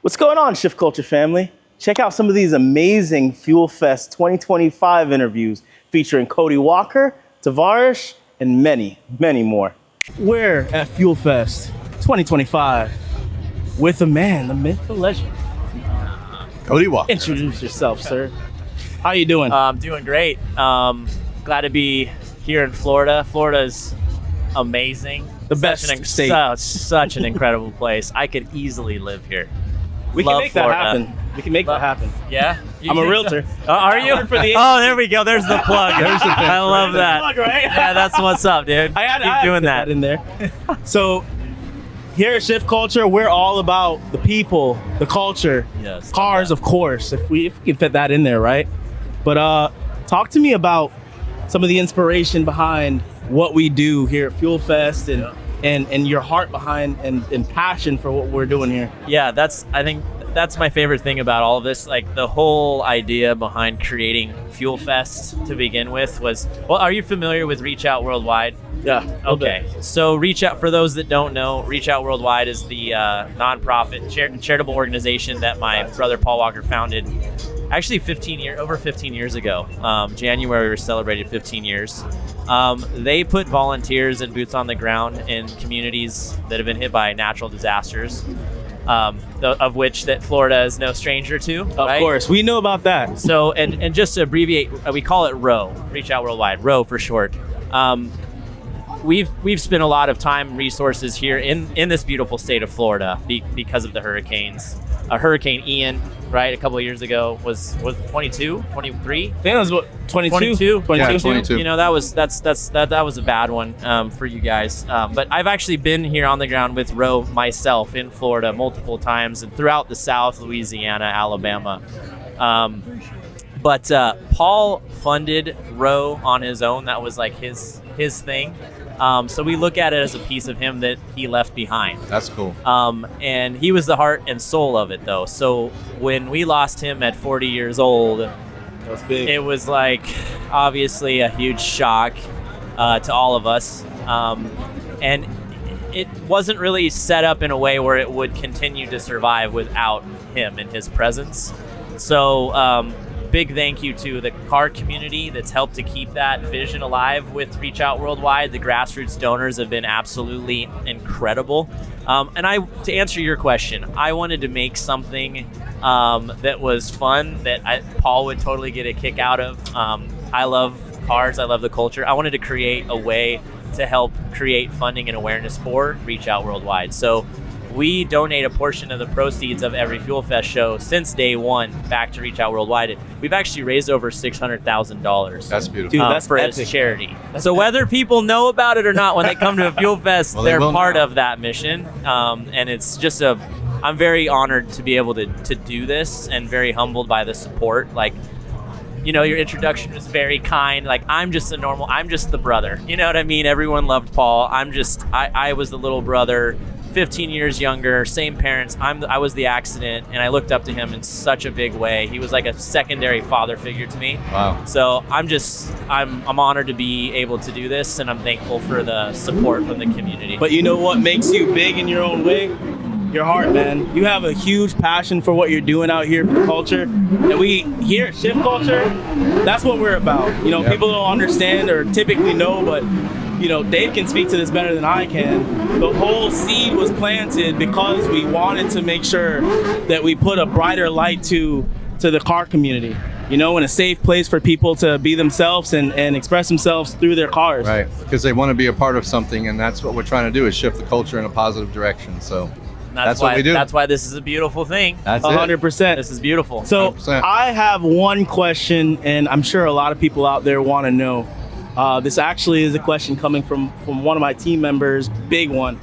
What's going on, Shift Culture family? Check out some of these amazing Fuel Fest 2025 interviews featuring Cody Walker, Tavares, and many, many more. We're at Fuel Fest 2025 with the man, the myth, the legend. Cody Walker. Introduce yourself, sir. How you doing? I'm doing great. Glad to be here in Florida. Florida's amazing. The best state. Such an incredible place. I could easily live here. We can make Florida. that happen. We can make that happen. Yeah? I'm a realtor. Are you? Oh, there we go. There's the plug. I love that. Plug, right? Yeah, that's what's up, dude. I had Keep doing that in there. So here at Shift Culture, we're all about the people, the culture, Yes, cars, of course, if we can fit that in there, right? But talk to me about some of the inspiration behind what we do here at Fuel Fest and your heart behind and passion for what we're doing here. Yeah, I think that's my favorite thing about all of this. Like, the whole idea behind creating Fuel Fest to begin with was, well, are you familiar with Reach Out Worldwide? Yeah. Okay. So Reach Out, for those that don't know, Reach Out Worldwide is the nonprofit charitable organization that my brother Paul Walker founded actually over 15 years ago. January we celebrated 15 years. They put volunteers and boots on the ground in communities that have been hit by natural disasters. Of which that Florida is no stranger to. Of course, we know about that. So, and just to abbreviate, we call it ROW, Reach Out Worldwide, ROW for short. We've spent a lot of time and resources here in this beautiful state of Florida because of the hurricanes. Hurricane Ian, right, a couple of years ago was 22, 23? I think it was what, 22? 22. Yeah, 22. You know, that was a bad one for you guys. But I've actually been here on the ground with Roe myself in Florida multiple times and throughout the South, Louisiana, Alabama. But Paul funded Roe on his own. That was like his thing. So we look at it as a piece of him that he left behind. That's cool. And he was the heart and soul of it, though. So when we lost him at 40 years old, That was big. it was like obviously a huge shock to all of us. And it wasn't really set up in a way where it would continue to survive without him and his presence. So big thank you to the car community that's helped to keep that vision alive with Reach Out Worldwide. The grassroots donors have been absolutely incredible. And to answer your question, I wanted to make something that was fun, that Paul would totally get a kick out of. I love cars, I love the culture. I wanted to create a way to help create funding and awareness for Reach Out Worldwide. So we donate a portion of the proceeds of every Fuel Fest show since day one back to Reach Out Worldwide. We've actually raised over $600,000. That's beautiful. Dude, that's for epic. his charity. So whether people know about it or not, when they come to a Fuel Fest, Well, they they're will part now. of that mission. And it's just I'm very honored to be able to do this and very humbled by the support. Like, you know, your introduction was very kind. Like, I'm just the brother. You know what I mean? Everyone loved Paul. I was the little brother, 15 years younger, same parents. I was the accident, and I looked up to him in such a big way. He was like a secondary father figure to me. Wow. So I'm honored to be able to do this, and I'm thankful for the support from the community. But you know what makes you big in your own way? Your heart, man. You have a huge passion for what you're doing out here for culture. And we here at Shift Culture, that's what we're about. You know, Yep. people don't understand or typically know, but you know, Dave can speak to this better than I can. The whole seed was planted because we wanted to make sure that we put a brighter light to the car community. You know, in a safe place for people to be themselves and express themselves through their cars. Right, because they want to be a part of something, and that's what we're trying to do, is shift the culture in a positive direction. So that's what we do. That's why this is a beautiful thing. That's 100%. This is beautiful. So 100%. I have one question, and I'm sure a lot of people out there want to know. This actually is a question coming from one of my team members, big one.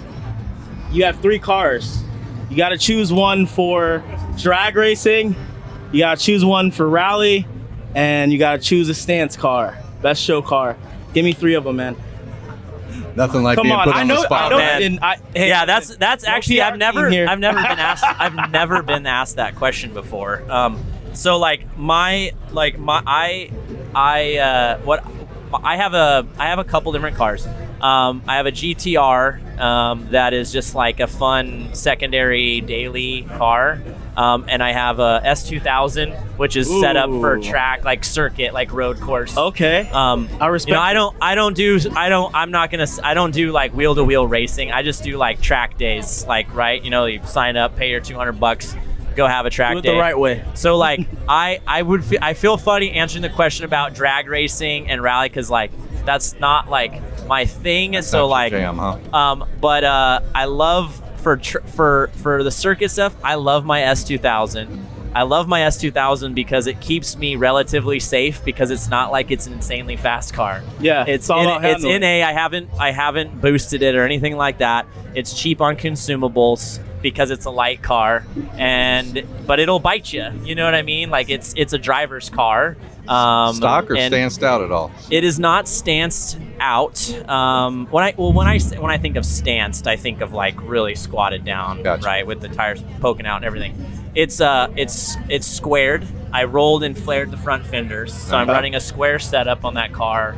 You have 3 cars. You got to choose one for drag racing, you got to choose one for rally, and you got to choose a stance car, best show car. Give me 3 of them, man. Nothing like Come being on, put on the spot. man. Hey, Yeah, that's actually PR I've never team here. been asked that question before. So like I have a couple different cars. I have a GTR that is just like a fun secondary daily car. And I have a S2000, which is set up for track, like circuit, like road course. Okay. I respect. I don't do like wheel to wheel racing. I just do like track days, like, right. You sign up, pay your $200, go have a track do it day the right way. So like I feel funny answering the question about drag racing and rally, because like that's not like my thing. That's so not like your jam, huh? but I love for the circuit stuff, I love my S2000. I love my S2000 because it keeps me relatively safe, because it's not like it's an insanely fast car. Yeah, it's handling. NA. I haven't boosted it or anything like that. It's cheap on consumables because it's a light car, but it'll bite you. You know what I mean? Like it's a driver's car. Stock or stanced out at all? It is not stanced out. When I think of stanced, I think of like really squatted down, Gotcha. right, with the tires poking out and everything. It's squared. I rolled and flared the front fenders, so I'm running a square setup on that car,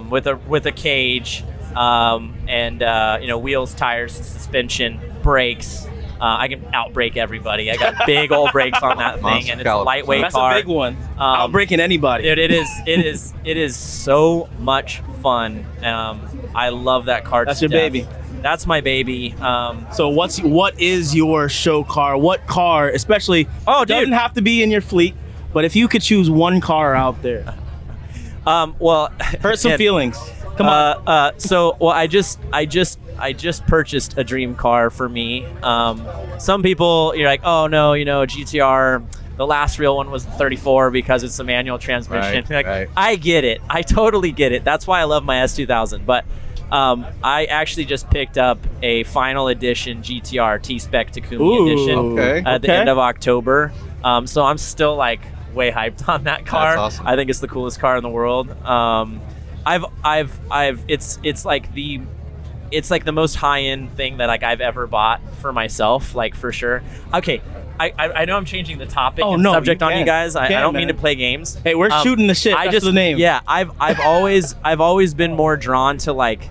with a cage, and wheels, tires, suspension, brakes. I can outbrake everybody. I got big old brakes on that thing, and it's a lightweight car. That's a big one. Outbraking anybody. Dude, it is so much fun. I love that car. That's your baby. That's my baby. So what is your show car? What car, especially? Oh, dude, doesn't have to be in your fleet, but if you could choose one car out there, well, hurt some feelings. Come on. I just purchased a dream car for me. Some people, you're like, oh no, GTR. The last real one was the 34 because it's a manual transmission. Right. I get it. I totally get it. That's why I love my S2000. But I actually just picked up a final edition GTR T-Spec Takumi edition at the end of October. So I'm still like way hyped on that car. That's awesome. I think it's the coolest car in the world. It's like the most high-end thing that like I've ever bought for myself, like for sure. Okay, I know I'm changing the topic and subject on you guys. I don't mean to play games. Hey, we're shooting the shit. That's the name. Yeah, I've always been more drawn to like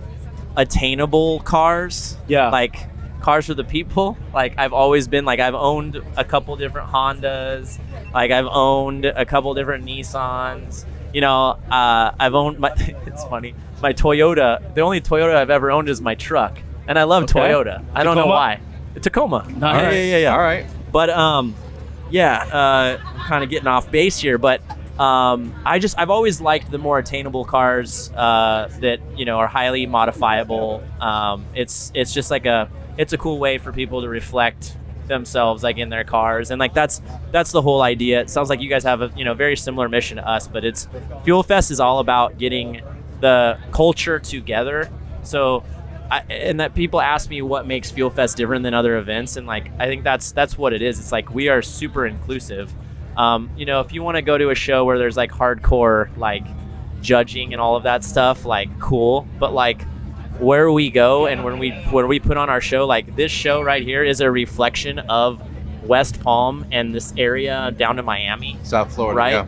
attainable cars. Yeah, like cars for the people. Like I've always been like, I've owned a couple different Hondas. Like I've owned a couple different Nissans. I've owned it's funny. My Toyota, the only Toyota I've ever owned is my truck. And I love Toyota. I don't know why. A Tacoma. Nice. Yeah. All right. But, kind of getting off base here. But I've always liked the more attainable cars that, are highly modifiable. It's just like it's a cool way for people to reflect themselves like in their cars, and like that's the whole idea. It sounds like you guys have a very similar mission to us, but it's Fuel Fest is all about getting the culture together. So and that people ask me what makes Fuel Fest different than other events, and like I think that's what it is. It's like we are super inclusive. If you want to go to a show where there's like hardcore like judging and all of that stuff, like cool, but like where we go and when we put on our show, like this show right here is a reflection of West Palm and this area down to Miami, South Florida, right?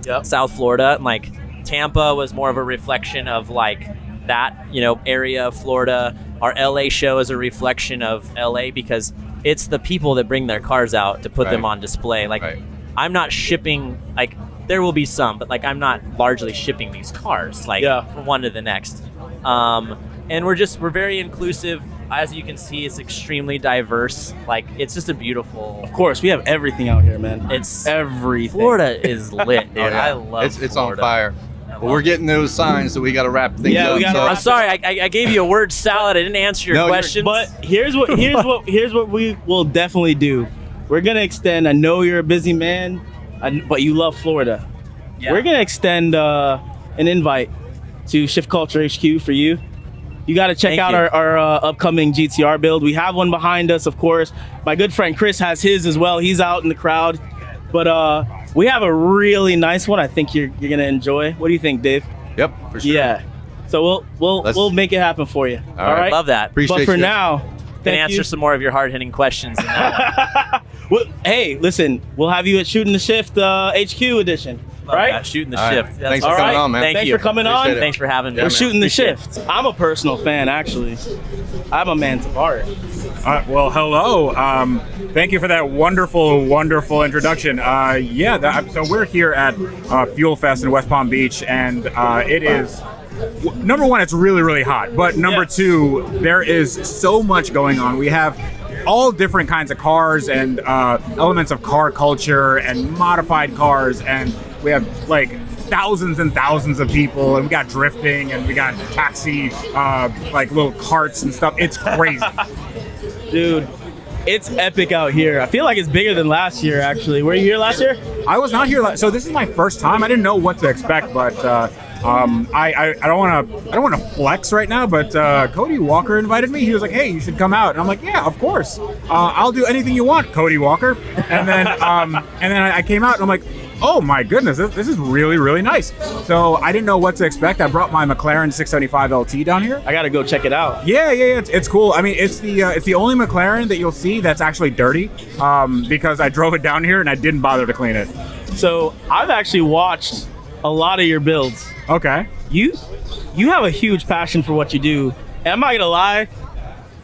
Yep. South Florida, and like Tampa was more of a reflection of like that area of Florida. Our LA show is a reflection of LA because it's the people that bring their cars out to put them on display. Like I'm not shipping, like there will be some, but like I'm not largely shipping these cars like from one to the next. And we're very inclusive. As you can see, it's extremely diverse. Like it's just a beautiful. Of course, we have everything out here, man. It's everything. Florida is lit, dude. I love It's on fire. Well, we're getting those signs, so we got to wrap things up. I'm sorry, I gave you a word salad. I didn't answer your questions. But here's what we will definitely do. We're gonna extend. I know you're a busy man, but you love Florida. Yeah. We're gonna extend an invite to Shift Culture HQ for you. You got to check out our upcoming GTR build. We have one behind us, of course. My good friend Chris has his as well. He's out in the crowd. But we have a really nice one. I think you're gonna enjoy. What do you think, Dave? Yep, for sure. Yeah. So we'll make it happen for you. All right. Love that. Appreciate but for you. now, can answer some more of your hard-hitting questions. Well, hey, listen, we'll have you at Shooting the Shift HQ edition. Right? Shooting the Shift. Thanks for coming on, man. Thanks for coming on. Thanks for having me. We're shooting the shift. I'm a personal fan, actually. I'm a man to cars. Well, hello. Thank you for that wonderful introduction. So we're here at Fuel Fest in West Palm Beach, and it is, number one, it's really hot. But number two, there is so much going on. We have all different kinds of cars and elements of car culture and modified cars, and we have like thousands and thousands of people, and we got drifting, and we got taxi like little carts and stuff. It's crazy. Dude, it's epic out here. I feel like it's bigger than last year, actually. Were you here last year? I was not here so this is my first time. I didn't know what to expect, but I don't want to flex right now, but Cody Walker invited me. He was like, "Hey, you should come out," and I'm like, "Yeah, of course. I'll do anything you want, Cody Walker." And then I came out, and I'm like, "Oh my goodness, this is really nice." So I didn't know what to expect. I brought my McLaren 675 LT down here. I gotta go check it out. Yeah, it's cool. I mean, it's the only McLaren that you'll see that's actually dirty, because I drove it down here and I didn't bother to clean it. So I've actually watched a lot of your builds. Okay. You have a huge passion for what you do. And I'm not gonna lie,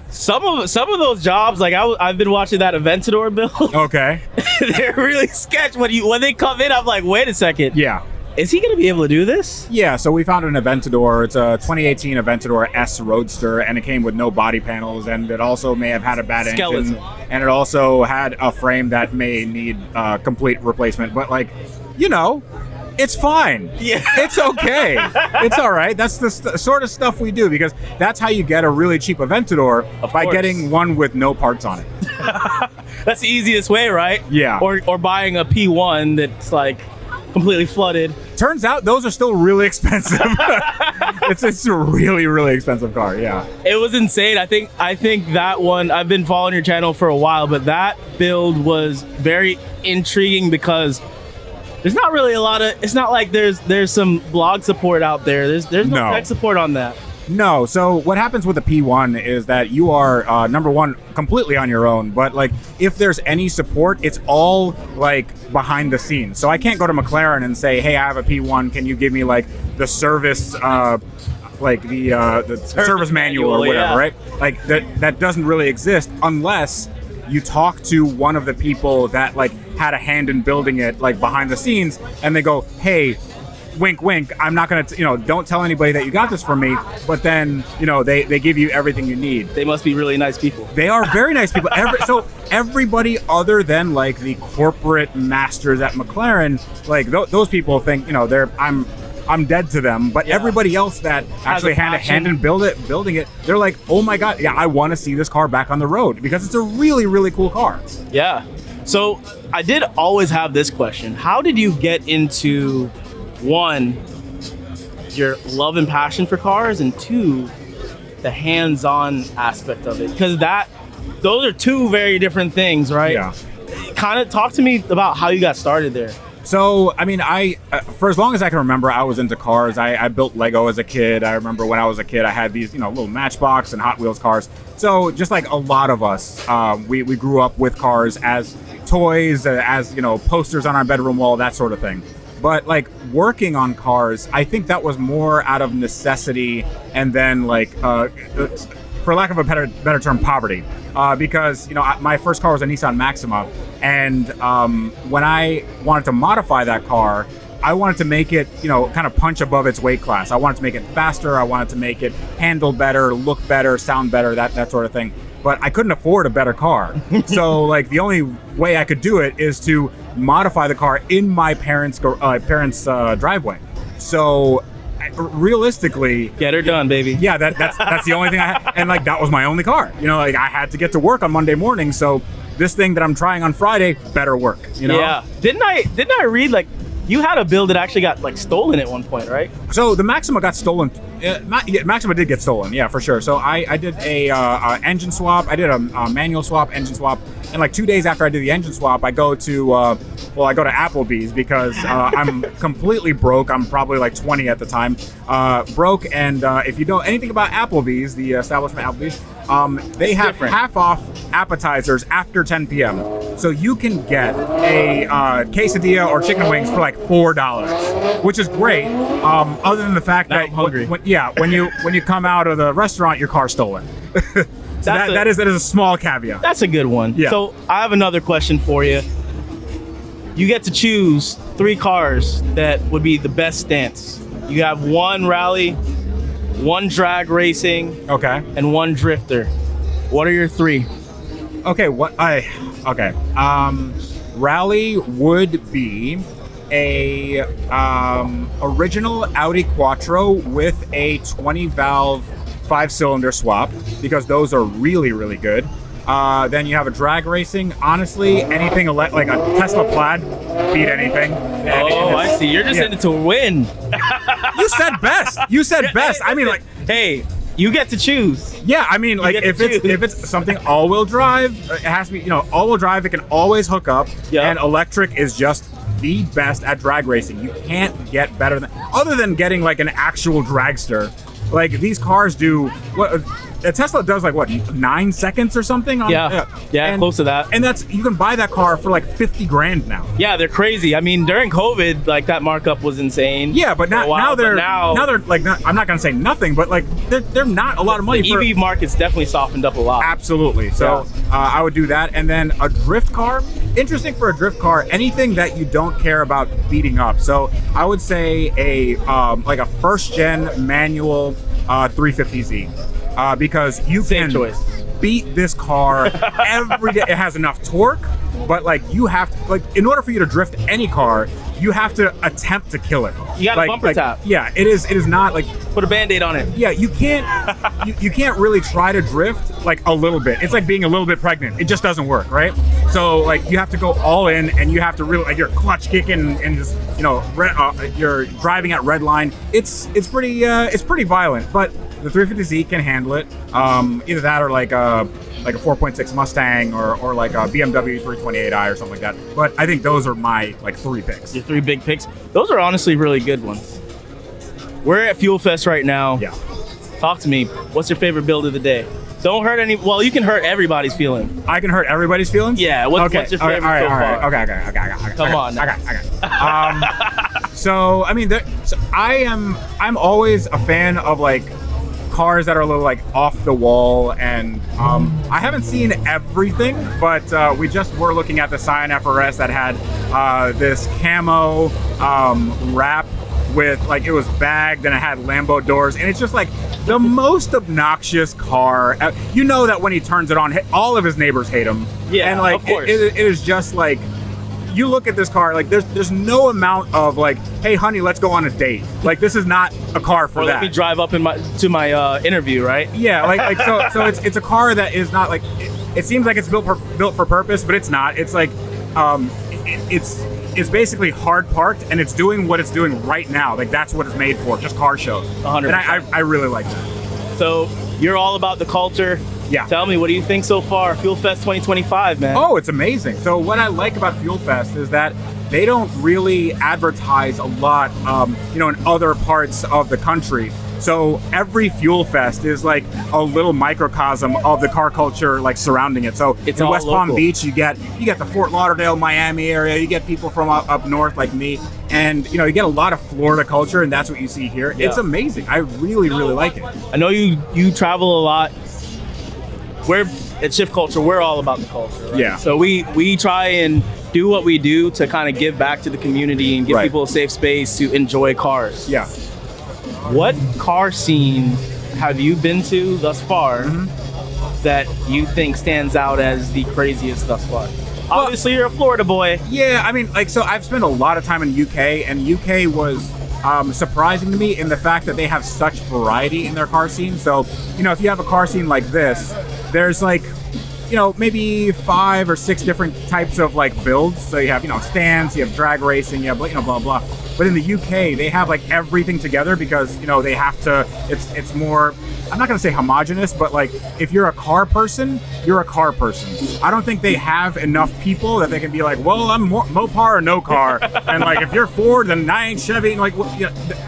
some of those jobs, like I've been watching that Aventador build. Okay. They're really sketch. When they come in, I'm like, wait a second. Yeah. Is he gonna be able to do this? Yeah, so we found an Aventador. It's a 2018 Aventador S Roadster, and it came with no body panels, and it also may have had a bad engine, and it also had a frame that may need complete replacement. But it's fine. Yeah. It's okay. It's all right. That's the sort of stuff we do, because that's how you get a really cheap Aventador, by getting one with no parts on it. That's the easiest way, right? Yeah. Or buying a P1 that's like completely flooded. Turns out those are still really expensive. It's a really expensive car. Yeah. It was insane. I think that one, I've been following your channel for a while, but that build was very intriguing because there's not really a lot of, it's not like there's some blog support out there. There's no tech support on that. No. So what happens with the P1 is that you are number one, completely on your own. But like, if there's any support, it's all like behind the scenes. So I can't go to McLaren and say, "Hey, I have a P1. Can you give me like the service, like the service manual or whatever?" Right? Like that doesn't really exist unless you talk to one of the people that like had a hand in building it, like behind the scenes, and they go, "Hey, wink, wink, I'm not going to, don't tell anybody that you got this from me," but then, they give you everything you need. They must be really nice people. They are very nice people. So everybody other than like the corporate masters at McLaren, like those people think, I'm dead to them, but everybody else that actually had a hand in building it, they're like, "Oh my God, yeah, I want to see this car back on the road," because it's a really cool car. Yeah. So I did always have this question. How did you get into, one, your love and passion for cars, and two, the hands-on aspect of it? Because those are two very different things, right? Yeah. Kind of talk to me about how you got started there. So, I mean, for as long as I can remember, I was into cars. I built Lego as a kid. I remember when I was a kid, I had these, little Matchbox and Hot Wheels cars. So just like a lot of us, we grew up with cars as toys, as, posters on our bedroom wall, that sort of thing. But like working on cars, I think that was more out of necessity, and then like, for lack of a better term, poverty. Because, my first car was a Nissan Maxima, and when I wanted to modify that car, I wanted to make it, kind of punch above its weight class. I wanted to make it faster. I wanted to make it handle better, look better, sound better, that sort of thing. But I couldn't afford a better car. So like the only way I could do it is to modify the car in my parents' driveway. So realistically, get her done, baby. Yeah, that's the only thing I had, and like that was my only car. Like I had to get to work on Monday morning, so this thing that I'm trying on Friday better work. Yeah. Didn't I read like you had a build that actually got like stolen at one point, right? So the Maxima got stolen. Maxima did get stolen, yeah, for sure. So I did a engine swap. I did a manual swap, engine swap, and like 2 days after I did the engine swap, I go to Applebee's because I'm completely broke. I'm probably like 20 at the time, broke. And if you know anything about Applebee's, the establishment Applebee's, they have half off appetizers after 10 p.m. So you can get a quesadilla or chicken wings for like $4, which is great. Other than the fact that I'm hungry. When you come out of the restaurant, your car's stolen. That is a small caveat. That's a good one. Yeah. So I have another question for you. You get to choose 3 cars that would be the best stance. You have 1 rally, 1 drag racing, Okay. and 1 drifter. What are your 3? Okay. Rally would be a original Audi Quattro with a 20 valve 5-cylinder swap, because those are really, really good. Then you have a drag racing. Honestly, anything like a Tesla Plaid, beat anything. Oh, I see. You're just in it to win. You said best. You said best. I mean, like, Hey, you get to choose. yeah. I mean, like, get to if choose. it's something all-wheel drive, it has to be, all-wheel drive. It can always hook up, Yeah. and electric is just the best at drag racing. You can't get better than, other than getting like an actual dragster. Like, these cars do what a Tesla does, like, what, 9 seconds or something? Yeah, And- close to that. And you can buy that car for like 50 grand now. Yeah, they're crazy. I mean, during COVID, like, that markup was insane. Yeah, but for a now while, they're but they're like, I'm not gonna say nothing, but like they're not a lot of money. the EV market's definitely softened up a lot. Absolutely. So I would do that, and then a drift car. Interesting for a drift car, anything that you don't care about beating up. So I would say a like a first gen manual 350Z, because you Same can choice. beat this car every day. It has enough torque, but like you have to, like, in order for you to drift any car, you have to attempt to kill it. You got a like, bumper tap. Yeah, it is not like, Put a Band-Aid on it. yeah, you can't you can't really try to drift like a little bit. It's like being a little bit pregnant. It just doesn't work, right? So like you have to go all in, and you have to really, like, you're clutch kicking and just, you're driving at red line. It's pretty violent, but the 350Z can handle it. Either that or like a 4.6 Mustang or like a BMW 328i or something like that. But I think those are my like 3 picks. Your 3 big picks. Those are honestly really good ones. We're at Fuel Fest right now. Yeah. Talk to me. What's your favorite build of the day? Don't hurt any. Well, you can hurt everybody's feeling. I can hurt everybody's feelings? Yeah. What's your favorite all right, so far? Okay. Come on now. Okay. So I mean, I'm always a fan of like cars that are a little like off the wall, and I haven't seen everything, but we just were looking at the Scion FRS that had this camo wrap with, like, it was bagged and it had Lambo doors, and it's just like the most obnoxious car. You know that when he turns it on, all of his neighbors hate him. Yeah, and like of course. it is just like, you look at this car, like there's no amount of like, hey honey, let's go on a date. Like, this is not a car for Or that. let me drive up to my interview, right? Yeah, like so it's a car that is not like, it seems like it's built for purpose, but it's not. It's like it's basically hard parked, and it's doing what it's doing right now. Like, that's what it's made for, just car shows. 100%. And I really like that. So you're all about the culture. Yeah. Tell me, what do you think so far? Fuel Fest 2025, man. Oh, it's amazing. So what I like about Fuel Fest is that they don't really advertise a lot, in other parts of the country. So every Fuel Fest is like a little microcosm of the car culture, like, surrounding it. So It's in all West Palm local. Beach, you get the Fort Lauderdale, Miami area. You get people from up north like me, and you get a lot of Florida culture, and that's what you see here. Yeah. It's amazing. I really, really like it. I know you travel a lot. We're at Shift Culture. We're all about the culture, right? Yeah. So we try and do what we do to kind of give back to the community and give Right. people a safe space to enjoy cars. Yeah. What car scene have you been to thus far that you think stands out as the craziest thus far? Obviously, you're a Florida boy. Yeah, I mean, like, so I've spent a lot of time in UK, and UK was surprising to me in the fact that they have such variety in their car scene. So, if you have a car scene like this, there's like, maybe 5 or 6 different types of like builds. So you have, stands, you have drag racing, you have, blah, blah. But in the UK, they have like everything together because, they have to, it's more, I'm not going to say homogenous, but like, if you're a car person, you're a car person. I don't think they have enough people that they can be like, well, I'm Mopar or no car. And like, if you're Ford, then I ain't Chevy. And like,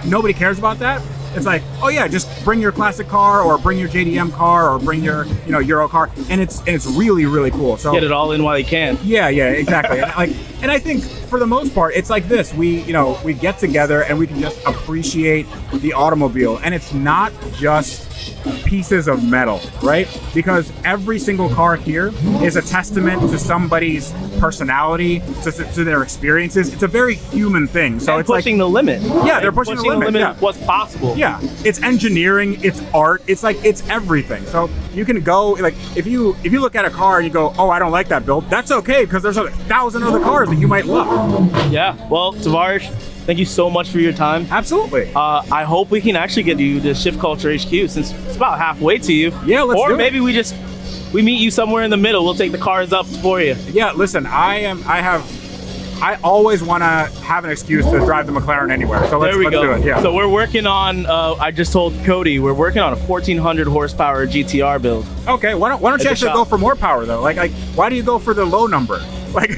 nobody cares about that. It's like, oh yeah, just bring your classic car, or bring your JDM car, or bring your, Euro car. And it's really, really cool. So Get it all in while you can. yeah, exactly. And I think for the most part, it's like this. We get together and we can just appreciate the automobile. And it's not just pieces of metal, right? Because every single car here is a testament to somebody's personality, to their experiences. It's a very human thing. So and it's pushing the limit. Yeah, they're pushing the limit of what's possible. Yeah, it's engineering, it's art, it's everything. So you can go, like, if you look at a car and you go, oh, I don't like that build, that's okay, because there's 1,000 other cars that you might love. Yeah, well, Tavares, thank you so much for your time. Absolutely. I hope we can actually get you to Shift Culture HQ, since it's about halfway to you. Yeah, let's do it. Or maybe we meet you somewhere in the middle. We'll take the cars up for you. Yeah, listen, I always want to have an excuse to drive the McLaren anywhere. So let's do it. Yeah. So we're working on, I just told Cody, we're working on a 1,400 horsepower GTR build. Okay, why don't you actually go for more power, though? Like, why do you go for the low number? Like,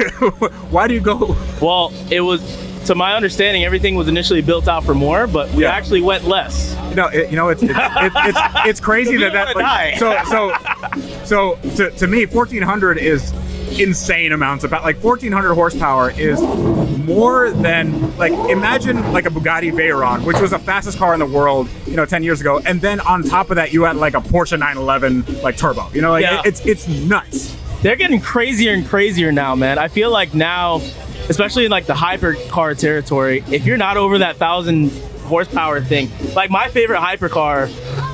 why do you go? Well, it was, to my understanding, everything was initially built out for more, but we actually went less. It's crazy that like, so to me, 1,400 is insane amounts of, like, 1,400 horsepower is more than, like, imagine like a Bugatti Veyron, which was the fastest car in the world, 10 years ago, and then on top of that you had like a Porsche 911 like turbo, it's nuts. They're getting crazier and crazier now, man. I feel like now, especially in like the hypercar territory, if you're not over that 1,000 horsepower thing, like my favorite hypercar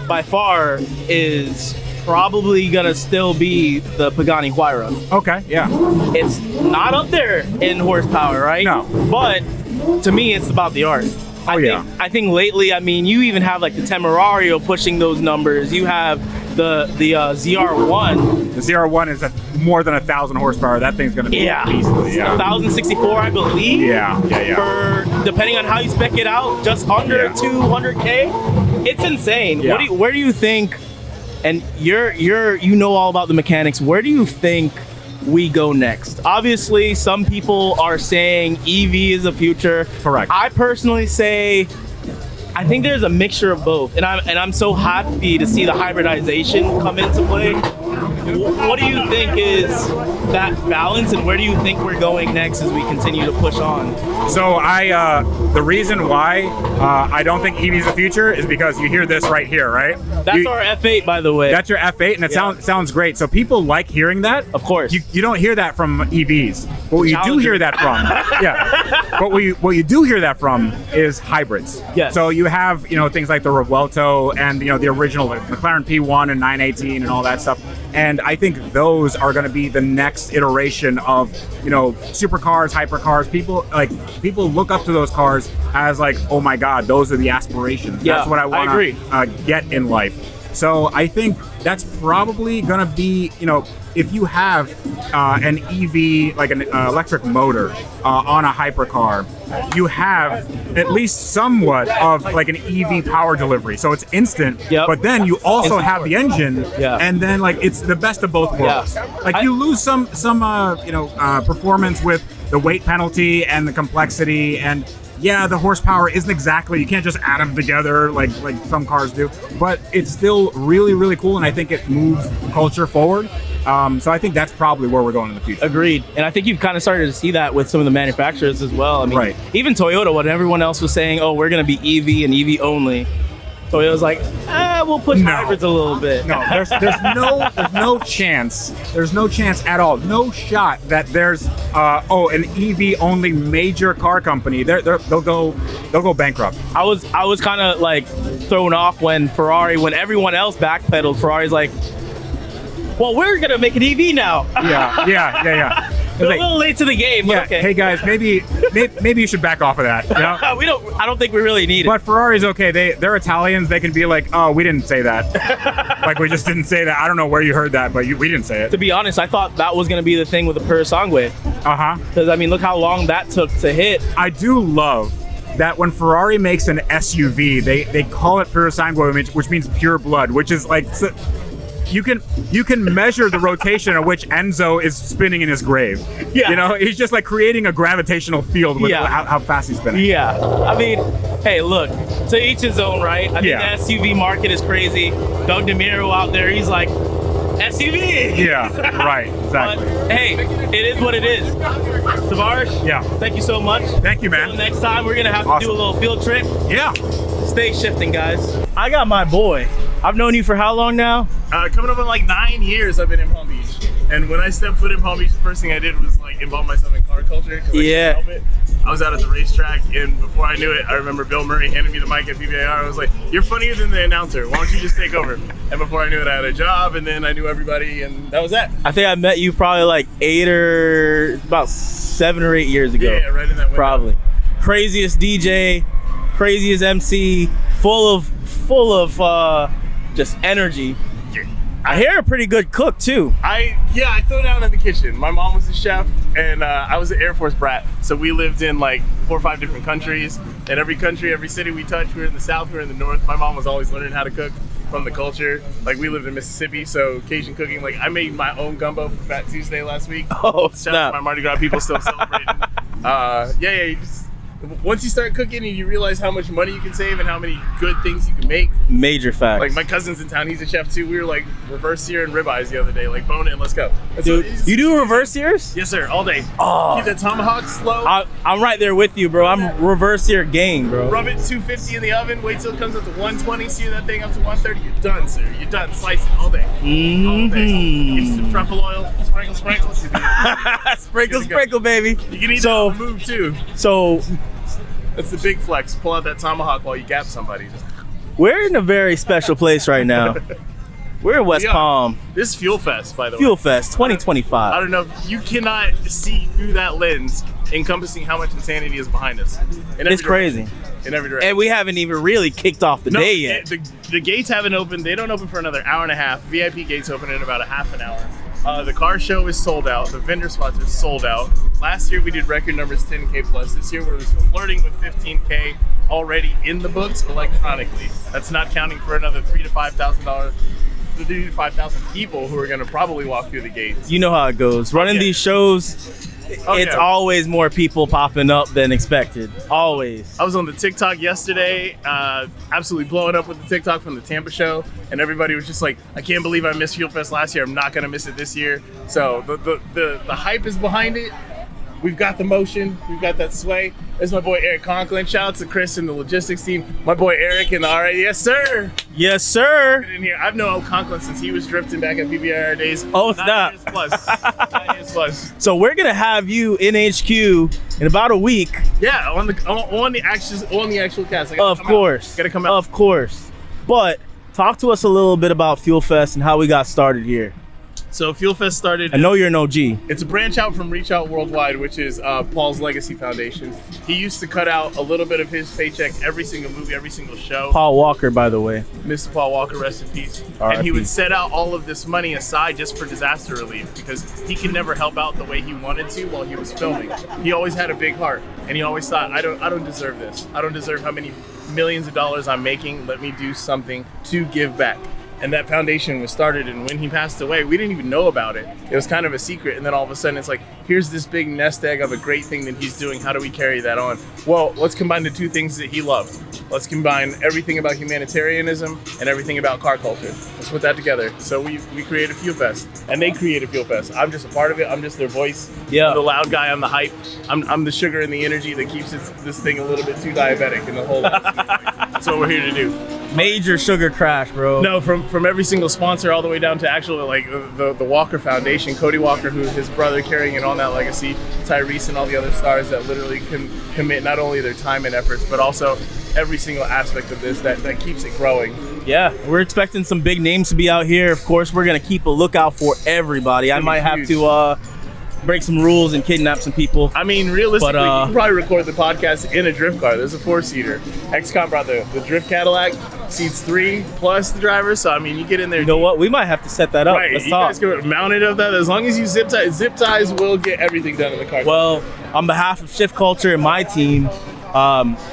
by far is probably gonna still be the Pagani Huayra. Okay, yeah. It's not up there in horsepower, right? No. But to me, it's about the art. I think lately, I mean, you even have like the Temerario pushing those numbers. You have the ZR1. The ZR1 is more than 1,000 horsepower. That thing's gonna be easily, 1,064, I believe. Yeah. For, depending on how you spec it out, just under 200K. It's insane. Yeah. Where do you think? And you know all about the mechanics. Where do you think we go next? Obviously, some people are saying EV is the future. Correct. I personally say I think there's a mixture of both, and I'm so happy to see the hybridization come into play. What do you think is that balance, and where do you think we're going next as we continue to push on? So the reason why I don't think EV is the future is because you hear this right here, right? That's our F8, by the way. That's your F8, and it sounds great. So people like hearing that. Of course. You don't hear that from EVs. But what you do hear that from, But what you do hear that from is hybrids. Yes. So you have things like the Revuelto and the original McLaren P1 and 918 and all that stuff. And I think those are going to be the next iteration of supercars, hypercars. People look up to those cars as like, oh my God, those are the aspirations. Yeah, that's what I want to get in life. So I think that's probably going to be, if you have an EV, like an electric motor on a hypercar, you have at least somewhat of like an EV power delivery. So it's instant, but then you also have the engine, and then like it's the best of both worlds. Like you lose some performance with the weight penalty and the complexity, and the horsepower isn't exactly, you can't just add them together like some cars do, but it's still really, really cool, and I think it moves culture forward. So I think that's probably where we're going in the future. Agreed. And I think you've kind of started to see that with some of the manufacturers as well. I mean, even Toyota, when everyone else was saying, oh, we're going to be EV and EV only, Toyota's like, we'll push hybrids a little bit. No, there's no chance. There's no chance at all. No shot that there's an EV only major car company. They'll go bankrupt. I was kind of like thrown off when everyone else backpedaled. Ferrari's like, well, we're gonna make an EV now. Yeah. We're a little late to the game. But okay. Hey guys, maybe you should back off of that. I don't think we really need it. But Ferrari's okay. They're Italians. They can be like, oh, we didn't say that. Like we just didn't say that. I don't know where you heard that, but we didn't say it. To be honest, I thought that was gonna be the thing with the Purosangue. Because I mean, look how long that took to hit. I do love that when Ferrari makes an SUV, they call it Purosangue, which means pure blood, which is like. You can measure the rotation at which Enzo is spinning in his grave. Yeah. He's just like creating a gravitational field with how fast he's spinning. Yeah. I mean, hey, look, to each his own, right? I think the SUV market is crazy. Doug DeMiro out there, he's like, SUV! Yeah, right, exactly. But, hey, it is what it is. Tavares, thank you so much. Thank you, man. Until next time, we're going to have to do a little field trip. Yeah. Stay shifting, guys. I got my boy, I've known you for how long now? Coming up on like 9 years I've been in Palm Beach. And when I stepped foot in Palm Beach, the first thing I did was like involve myself in car culture. 'Cause I couldn't help it. I was out at the racetrack, and before I knew it, I remember Bill Murray handed me the mic at PBAR. I was like, "You're funnier than the announcer. Why don't you just take over?" And before I knew it, I had a job, and then I knew everybody, and that was that. I think I met you probably like about 7 or 8 years ago. Yeah, right in that window. Probably. Craziest DJ, craziest MC, full of just energy. I hear a pretty good cook too. I throw down in the kitchen. My mom was a chef, and I was an Air Force brat. So we lived in like 4 or 5 different countries. And every country, every city we touched, we were in the South, we were in the North. My mom was always learning how to cook from the culture. Like we lived in Mississippi, so Cajun cooking. Like I made my own gumbo for Fat Tuesday last week. Oh, Shout out to my Mardi Gras people still celebrating. Once you start cooking and you realize how much money you can save and how many good things you can make. Major facts. Like my cousin's in town, he's a chef too. We were like reverse searing ribeyes the other day, like bone it, let's go. Dude, you do reverse sears? Yes sir, all day. Oh. Keep that tomahawk slow. I'm right there with you, bro. I'm reverse sear gang, bro. Rub it 250 in the oven, wait till it comes up to 120, sear that thing up to 130, you're done, sir. You're done. Slice it all day. Mm-hmm. All day. Get some truffle oil, sprinkle. Sprinkle, baby. You can eat that on the move too. So that's the big flex. Pull out that tomahawk while you gap somebody. we're in a very special place right now. We're in West Palm. This is Fuel Fest, by the way. Fuel Fest 2025. I don't know. You cannot see through that lens, encompassing how much insanity is behind us. It's crazy. In every direction. And we haven't even really kicked off the day yet. The gates haven't opened. They don't open for another hour and a half. VIP gates open in about a half an hour. The car show is sold out. The vendor spots are sold out. Last year we did record numbers 10K plus. This year we're flirting with 15K already in the books electronically. That's not counting for another $3,000 to $5,000 people who are going to probably walk through the gates. You know how it goes. Running these shows, it's always more people popping up than expected. Always. I was on the TikTok yesterday, absolutely blowing up with the TikTok from the Tampa show, and everybody was just like, I can't believe I missed Fuel Fest last year. I'm not going to miss it this year. So the hype is behind it. We've got the motion. We've got that sway. There's my boy Eric Conklin. Shout out to Chris and the logistics team. My boy Eric and the RA. Yes, sir. Yes, sir. In here. I've known Conklin since he was drifting back at PBR days. Oh, snap. 9 years plus. 9 years plus. So we're gonna have you in HQ in about a week. Yeah, on the actual cast. Of course. Gotta come out. Of course. But talk to us a little bit about Fuel Fest and how we got started here. So Fuel Fest started. I know you're an OG. It's a branch out from Reach Out Worldwide, which is Paul's Legacy Foundation. He used to cut out a little bit of his paycheck every single movie, every single show. Paul Walker, by the way. Mr. Paul Walker, rest in peace. And he would set out all of this money aside just for disaster relief because he could never help out the way he wanted to while he was filming. He always had a big heart, and he always thought, I don't deserve this. I don't deserve how many millions of dollars I'm making. Let me do something to give back. And that foundation was started, and when he passed away, we didn't even know about it. It was kind of a secret, and then all of a sudden it's like, here's this big nest egg of a great thing that he's doing. How do we carry that on? Well, let's combine the two things that he loved. Let's combine everything about humanitarianism and everything about car culture. Let's put that together. So we created Fuel Fest, and they created Fuel Fest. I'm just a part of it. I'm just their voice. Yeah. I'm the loud guy. I'm the hype. I'm the sugar and the energy that keeps this thing a little bit too diabetic in the whole lot. That's what we're here to do. Major sugar crash, bro. No, from every single sponsor all the way down to actual like the Walker Foundation, Cody Walker, who his brother carrying it on that legacy, Tyrese and all the other stars that literally can commit not only their time and efforts, but also every single aspect of this that keeps it growing. Yeah, we're expecting some big names to be out here. Of course, we're gonna keep a lookout for everybody. I might have to break some rules and kidnap some people. I mean, realistically, you can probably record the podcast in a drift car. There's a 4-seater. XCOM brought the drift Cadillac, seats 3 plus the driver. So I mean, you get in there. You know what? We might have to set that up. Right, Let's you talk. guys can mount it up that. As long as you zip ties will get everything done in the car. Well, on behalf of Shift Culture and my team,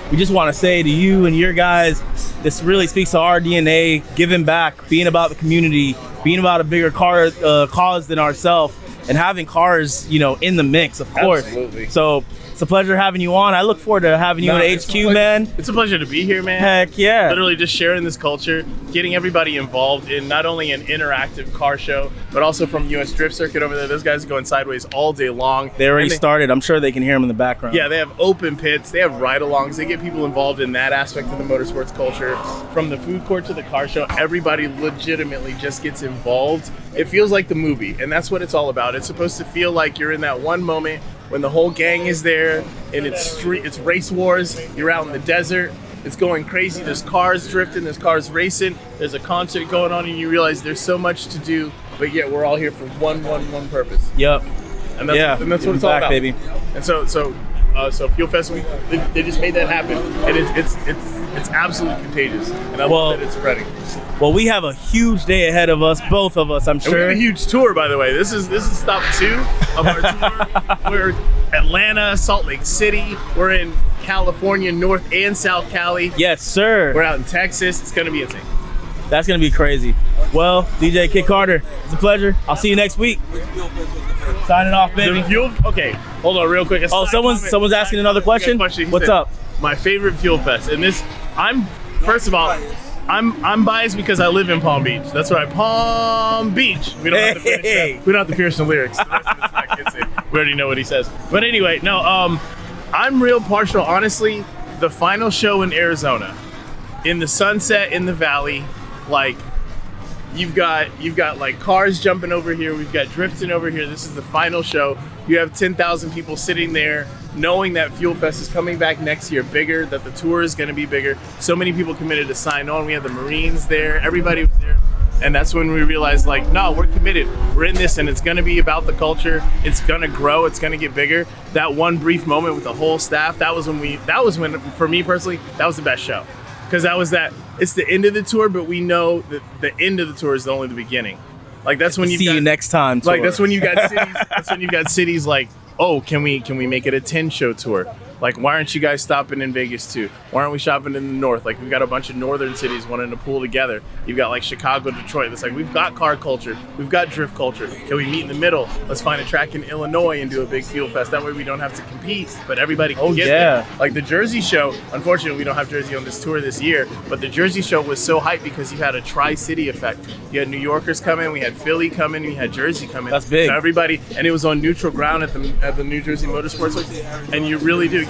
we just want to say to you and your guys, this really speaks to our DNA, giving back, being about the community, being about a bigger cause than ourselves. and having cars, in the mix, of course. Absolutely. So it's a pleasure having you on. I look forward to having you at HQ, man. It's a pleasure to be here, man. Heck yeah. Literally just sharing this culture, getting everybody involved in not only an interactive car show, but also from US Drift Circuit over there. Those guys are going sideways all day long. They already started. I'm sure they can hear them in the background. Yeah, they have open pits. They have ride-alongs. They get people involved in that aspect of the motorsports culture. From the food court to the car show, everybody legitimately just gets involved. It feels like the movie, and that's what it's all about. It's supposed to feel like you're in that one moment when the whole gang is there, and it's race wars. You're out in the desert. It's going crazy. There's cars drifting. There's cars racing. There's a concert going on, and you realize there's so much to do, but yet we're all here for one purpose. Yep. And that's what it's all about, baby. And so Fuel Fest Week, they just made that happen, and it's absolutely contagious, and I love that it's spreading. Well, we have a huge day ahead of us, both of us, I'm And we sure. have a huge tour, by the way. This is stop 2 of our tour. We're Atlanta, Salt Lake City. We're in California, North and South Cali. Yes, sir. We're out in Texas. It's gonna be insane. That's going to be crazy. Well, DJ Kid Karter, it's a pleasure. I'll see you next week. Signing off, baby. Okay, hold on real quick. Oh, someone's asking another question? What's up? My favorite Fuel Fest, and this, first of all, I'm biased because I live in Palm Beach. That's right, Palm Beach. We don't have to finish that. We don't have to finish the lyrics. The rest of it's not kids say. We already know what he says. But anyway, no, I'm real partial. Honestly, the final show in Arizona, in the sunset in the valley, like you've got like cars jumping over here. We've got drifting over here. This is the final show. You have 10,000 people sitting there, knowing that Fuel Fest is coming back next year bigger, that the tour is going to be bigger. So many people committed to sign on. We had the Marines there. Everybody was there. And that's when we realized, like, no, we're committed. We're in this, and it's going to be about the culture. It's going to grow. It's going to get bigger. That one brief moment with the whole staff, that was when, for me personally, that was the best show. Because it's the end of the tour, but we know that the end of the tour is only the beginning. Like, that's when See you next time. Like, tour. that's when you got cities. That's when you got cities like, oh, can we make it a 10-show tour? Like, why aren't you guys stopping in Vegas too? Why aren't we shopping in the north? Like, we've got a bunch of northern cities wanting to pool together. You've got like Chicago, Detroit. It's like, we've got car culture. We've got drift culture. Can we meet in the middle? Let's find a track in Illinois and do a big Fuel Fest. That way we don't have to compete, but everybody can get there. Like the Jersey show, unfortunately we don't have Jersey on this tour this year, but the Jersey show was so hyped because you had a tri-city effect. You had New Yorkers coming, we had Philly coming, we had Jersey coming. That's big. So everybody, and it was on neutral ground at the New Jersey Motorsports Week. And you really do,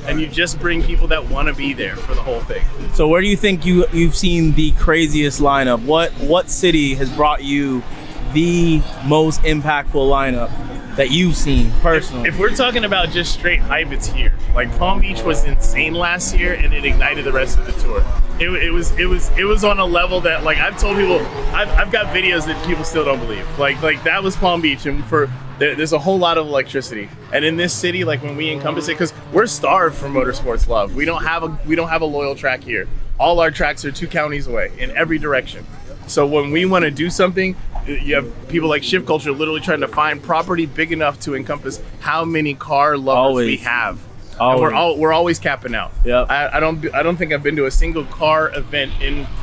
and you just bring people that want to be there for the whole thing. So where do you think you've seen the craziest lineup? What city has brought you the most impactful lineup that you've seen personally? If we're talking about just straight hype, it's here. Like Palm Beach was insane last year, and it ignited the rest of the tour. It was on a level that, like, I've told people, I've got videos that people still don't believe. Like that was Palm Beach, and there's a whole lot of electricity. And in this city, like when we encompass it, because we're starved for motorsports love. We don't have a loyal track here. All our tracks are 2 counties away in every direction. So when we want to do something, you have people like Shift Culture literally trying to find property big enough to encompass how many car lovers we have. We're always capping out. Yeah. I don't think I've been to a single car event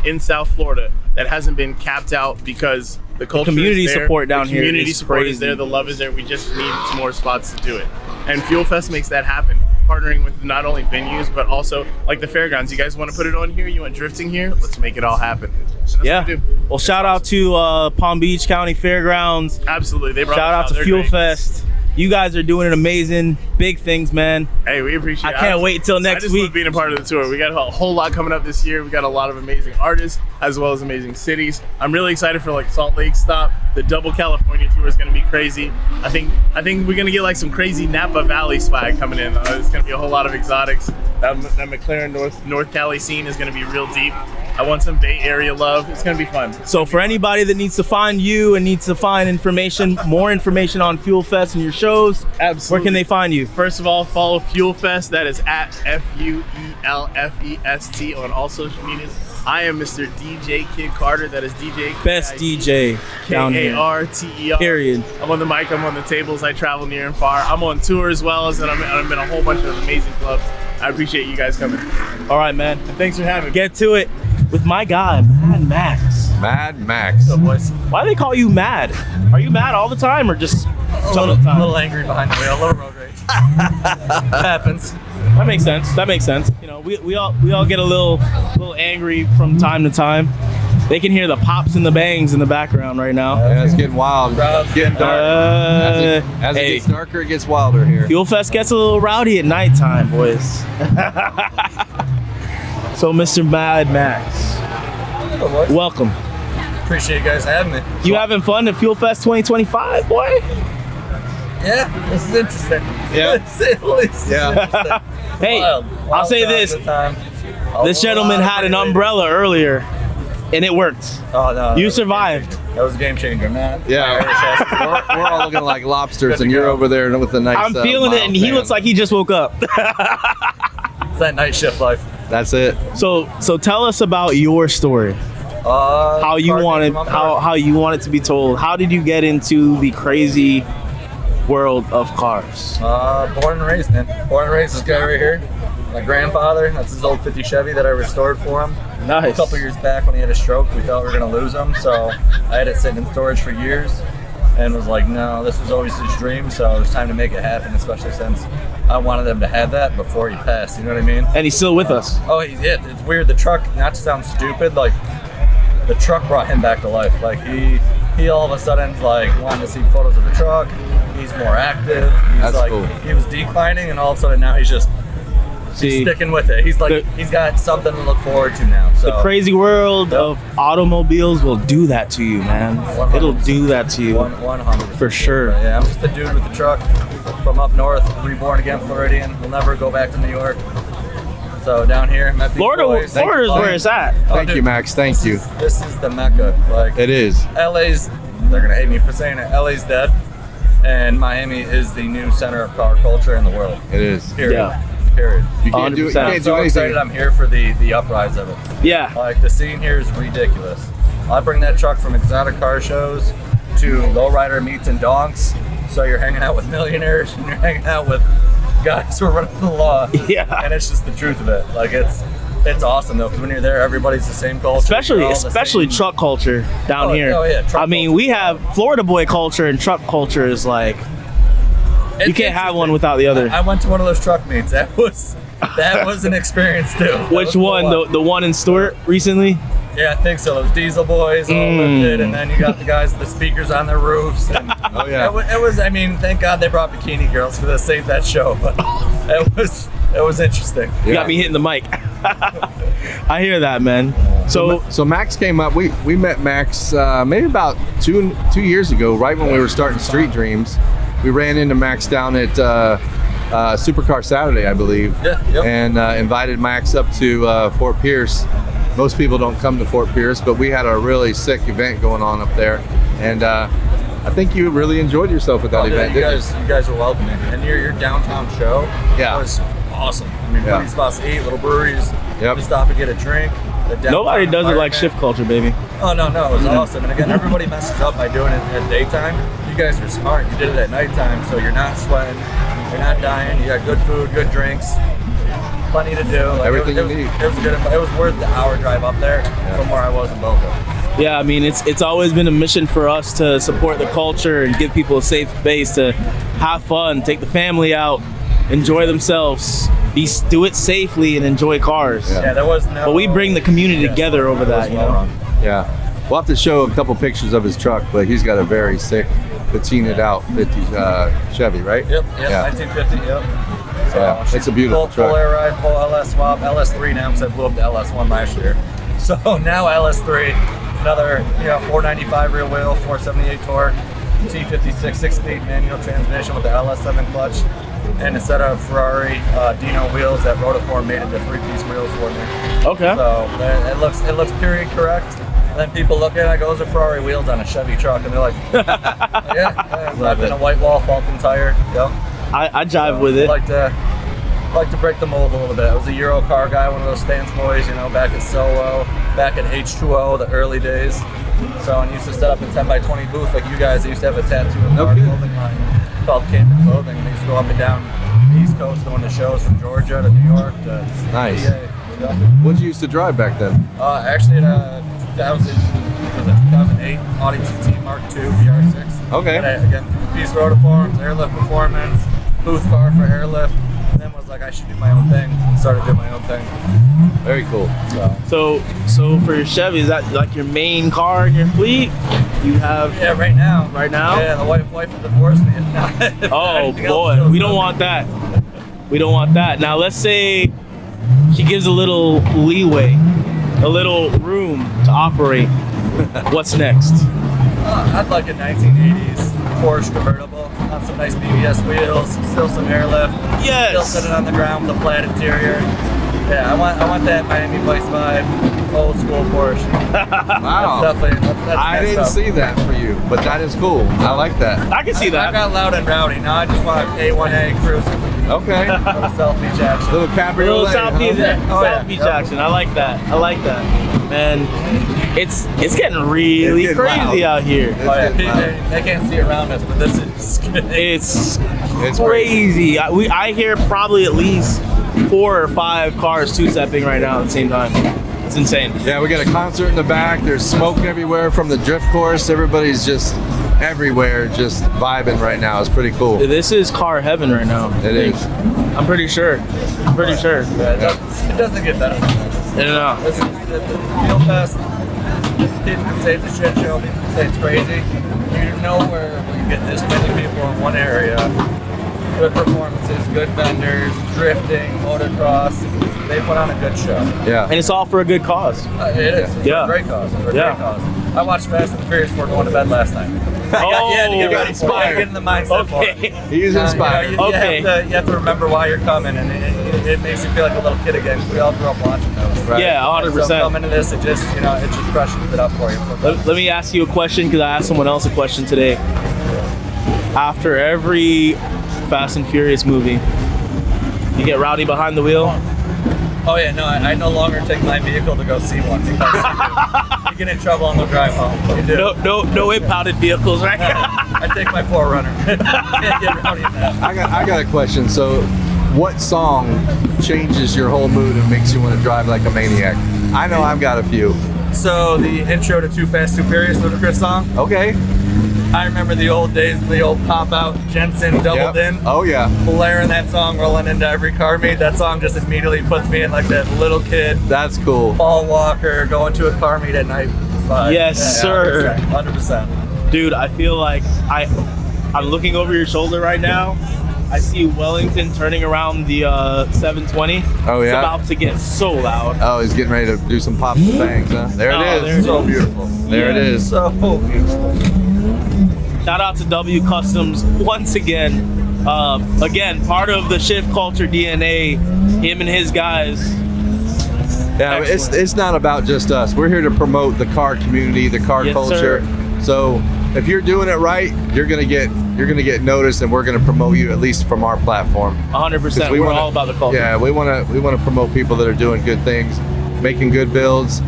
in South Florida that hasn't been capped out because the culture community is there. support down the here community is support crazy. is there. The love is there. We just need some more spots to do it. And Fuel Fest makes that happen. Partnering with not only venues but also like the fairgrounds. You guys want to put it on here? You want drifting here? Let's make it all happen. Yeah. Well, shout out to Palm Beach County Fairgrounds. Absolutely. They brought Shout out to They're Fuel great. Fest. You guys are doing amazing, big things, man. Hey, we appreciate it. I can't wait till next I just week. love being a part of the tour. We got a whole lot coming up this year. We got a lot of amazing artists as well as amazing cities. I'm really excited for like Salt Lake stop. The double California tour is going to be crazy. I think we're going to get like some crazy Napa Valley swag coming in. There's going to be a whole lot of exotics. That McLaren North Cali scene is going to be real deep. I want some Bay Area love. It's going to be fun. So for anybody that needs to find you and needs to find information, more information on Fuel Fest and your shows, Absolutely. where can they find you? First of all, follow Fuel Fest. That is at FUELFEST on all social medias. I am Mr. DJ Kid Karter. That is DJ Best DJ down here. Karter. Period. I'm on the mic. I'm on the tables. I travel near and far. I'm on tour as well as, and I'm in a whole bunch of amazing clubs. I appreciate you guys coming. All right, man. And thanks for having me. Get to it with my guy, Mad Max. Mad Max. Why do they call you Mad? Are you mad all the time or just some of the time. A little angry behind the wheel, a little road rage. Happens. That makes sense. That makes sense. You know, we all get a little angry from time to time. They can hear the pops and the bangs in the background right now. Yeah, it's getting wild. It's getting dark. As it gets darker, it gets wilder here. Fuel Fest gets a little rowdy at nighttime, boys. So, Mr. Mad Max, welcome. Appreciate you guys having me. You having fun at Fuel Fest 2025, boy? Yeah, this is interesting. Yeah. To say the least. Yeah. Hey, I'll say this. This gentleman had an umbrella earlier, and it worked. Oh, no. You survived. That was a game changer, man. Yeah. we're all looking like lobsters, and you're over there with the nice. I'm feeling it, and he looks like he just woke up. It's that night shift life. That's it. So tell us about your story. How you want it to be told. How did you get into the crazy world of cars? Born and raised, man. Born and raised, this guy right here. My grandfather, that's his old 50 Chevy that I restored for him. Nice. A couple years back when he had a stroke, we thought we were going to lose him, so I had it sitting in storage for years and was like, no, this was always his dream, so it was time to make it happen, especially since I wanted them to have that before he passed, you know what I mean? And he's still with us. Oh, it's weird. The truck, not to sound stupid, like, the truck brought him back to life. Like, he all of a sudden's like wanting to see photos of the truck. He's more active. He's cool. He was declining, and all of a sudden now he's sticking with it. He's like, he's got something to look forward to now. So the crazy world of automobiles will do that to you, man. 100%. It'll do that to you. 100%. For sure. Yeah, I'm just a dude with the truck from up north, reborn again Floridian. Will never go back to New York. So down here, met these boys. Florida is where it's at. Thank you, Max. Thank you. This is the Mecca. Like, It is. LA's, they're gonna hate me for saying it. LA's dead, and Miami is the new center of car culture in the world. It is. Period. Yeah. Period. You can't do, you 100%. can't I'm do so anything. excited I'm here for the uprise of it. Yeah. Like, the scene here is ridiculous. I bring that truck from exotic car shows to lowrider meets and donks. So you're hanging out with millionaires and you're hanging out with guys who are running the law. Yeah. And it's just the truth of it. Like, it's awesome though, because when you're there, everybody's the same culture. Especially truck culture down here. Oh yeah. I mean, we have Florida boy culture, and truck culture is like, you can't have one without the other. I went to one of those truck meets. That was an experience too. Which one? The one in Stewart recently? Yeah, I think so. Those diesel boys all lifted, and then you got the guys with the speakers on their roofs. And Oh, yeah. it was. I mean, thank God they brought bikini girls because they saved that show. But it was interesting. You got me hitting the mic. I hear that, man. So Max came up. We met Max maybe about two years ago, right when we were starting Street Dreams. We ran into Max down at Supercar Saturday, I believe. Yeah, yep. And invited Max up to Fort Pierce. Most people don't come to Fort Pierce, but we had a really sick event going on up there, and I think you really enjoyed yourself at that event. You guys were welcoming, and your downtown show was awesome. I mean, plenty spots to eat, little breweries. Yep. Just stop and get a drink. nobody does it like shift culture, baby. Oh no, it was awesome. And again, everybody messes up by doing it at daytime. You guys were smart. You did it at nighttime, so you're not sweating, you're not dying. You got good food, good drinks. Plenty to do. Like, everything you need. It was good. It was worth the hour drive up there from where I was in Boca. Yeah, I mean, it's always been a mission for us to support the culture and give people a safe space to have fun, take the family out, enjoy themselves, do it safely, and enjoy cars. Yeah, there was no. But we bring the community together over that, you know. Yeah, we'll have to show a couple pictures of his truck, but he's got a very sick, patinaed out 50 Chevy, right? Yep, 1950. Yep. So Yeah, it's a beautiful truck. Full air ride, full LS swap, LS3 now because I blew up the LS1 last year. So now LS3, another 495 rear wheel, 478 torque, T56 6-speed manual transmission with the LS7 clutch, and a set of Ferrari Dino wheels that Rotiform made into 3-piece wheels for me. Okay. So it looks period correct. And then people look at it, I go, those are Ferrari wheels on a Chevy truck, and they're like, wrapped in a white wall Falcon tire. Yep. I jive with it. Like to break the mold a little bit. I was a Euro car guy, one of those stance boys, back at Solo, back at H2O, the early days. So I used to set up a 10x20 booth like you guys. I used to have a tattoo of our clothing line called Camden Clothing, and I used to go up and down the East Coast going to shows from Georgia to New York to Nice. PA. What did you used to drive back then? Actually, in 2008, 2008 Audi TT Mark II VR6. Okay. And again, piece rotiforms, airlift performance, booth car for airlift. And then was like, I should do my own thing. And started doing my own thing. Very cool. So for your Chevy, is that like your main car in your fleet? You have Yeah, right now. right now? Yeah, the wife will divorce me. If not, if Oh anything else boy, goes we don't up. want that. We don't want that. Now let's say she gives a little leeway, a little room to operate. What's next? I'd like a 1980s Porsche convertible on some nice BBS wheels, still some airlift. Still Yes. sitting on the ground with a plaid interior. Yeah, I want that Miami Vice vibe, old school Porsche. Wow. That's definitely that's I next didn't up. see that for you, but that is cool. I like that. I can see I that. got loud and rowdy. Now I just want A1A cruising. Okay. Little South Beach action. Little A cabriolet. little South Beach, Oh, yeah. South Beach action. I like that. I like that. Man, it's getting really It's getting crazy loud. out here. Oh, yeah. It's loud. They can't see around us, but this is It's It's crazy. I hear probably at least 4 or 5 cars two-stepping right now at the same time. It's insane. Yeah, we got a concert in the back. There's smoke everywhere from the drift course. Everybody's just everywhere, just vibing right now. It's pretty cool. This is car heaven right now. It is. I'm pretty sure. I'm pretty sure. Yeah, it doesn't get better. I don't know. This is the Feel Fest. People can say it's a shit show. People can say it's crazy. You're nowhere where you get this many people in one area. Good performances, good vendors, drifting, motocross. They put on a good show. Yeah. And it's all for a good cause. It is. It's Yeah. a great cause. It's a Yeah. great cause. I watched Fast and Furious before going to bed last night. Oh, You had to get got ready for it. inspired. Get in the mindset for it. Okay. He's inspired. You Okay. have to remember why you're coming, and it makes you feel like a little kid again. 'Cause we all grew up watching those. Right. Yeah, So 100%. coming to this, it just freshens it up for you. Let me ask you a question because I asked someone else a question today. After every Fast and Furious movie, you get rowdy behind the wheel. Oh yeah, no, I no longer take my vehicle to go see one because you get in trouble on the drive home. You do. No impounded vehicles, right? I take my 4Runner. Can't get rowdy in that. I got a question. So, what song changes your whole mood and makes you want to drive like a maniac? I know I've got a few. So the intro to Too Fast, Too Furious, Ludacris song. Okay. I remember the old days, the old pop out Jensen doubled Yep. in. Oh yeah. Blaring that song, rolling into every car meet. That song just immediately puts me in like that little kid, That's cool. Paul Walker, going to a car meet at night vibe. Yes, sir. 100%. Dude, I feel like I'm looking over your shoulder right now. I see Wellington turning around the 720. Oh, It's yeah? about to get so loud. Oh, he's getting ready to do some pops and bangs, huh? There Oh, it is. there it So is. beautiful. There it Yeah. is. So beautiful. Shout out to W Customs once again. Again, part of the shift culture DNA. Him and his guys. Yeah, Excellent. it's not about just us. We're here to promote the car community, the car Yes, culture. sir. So if you're doing it right, you're gonna get noticed, and we're gonna promote you at least from our platform. 100%. 'Cause we We're wanna- all about the culture. Yeah, we wanna promote people that are doing good things, making good builds.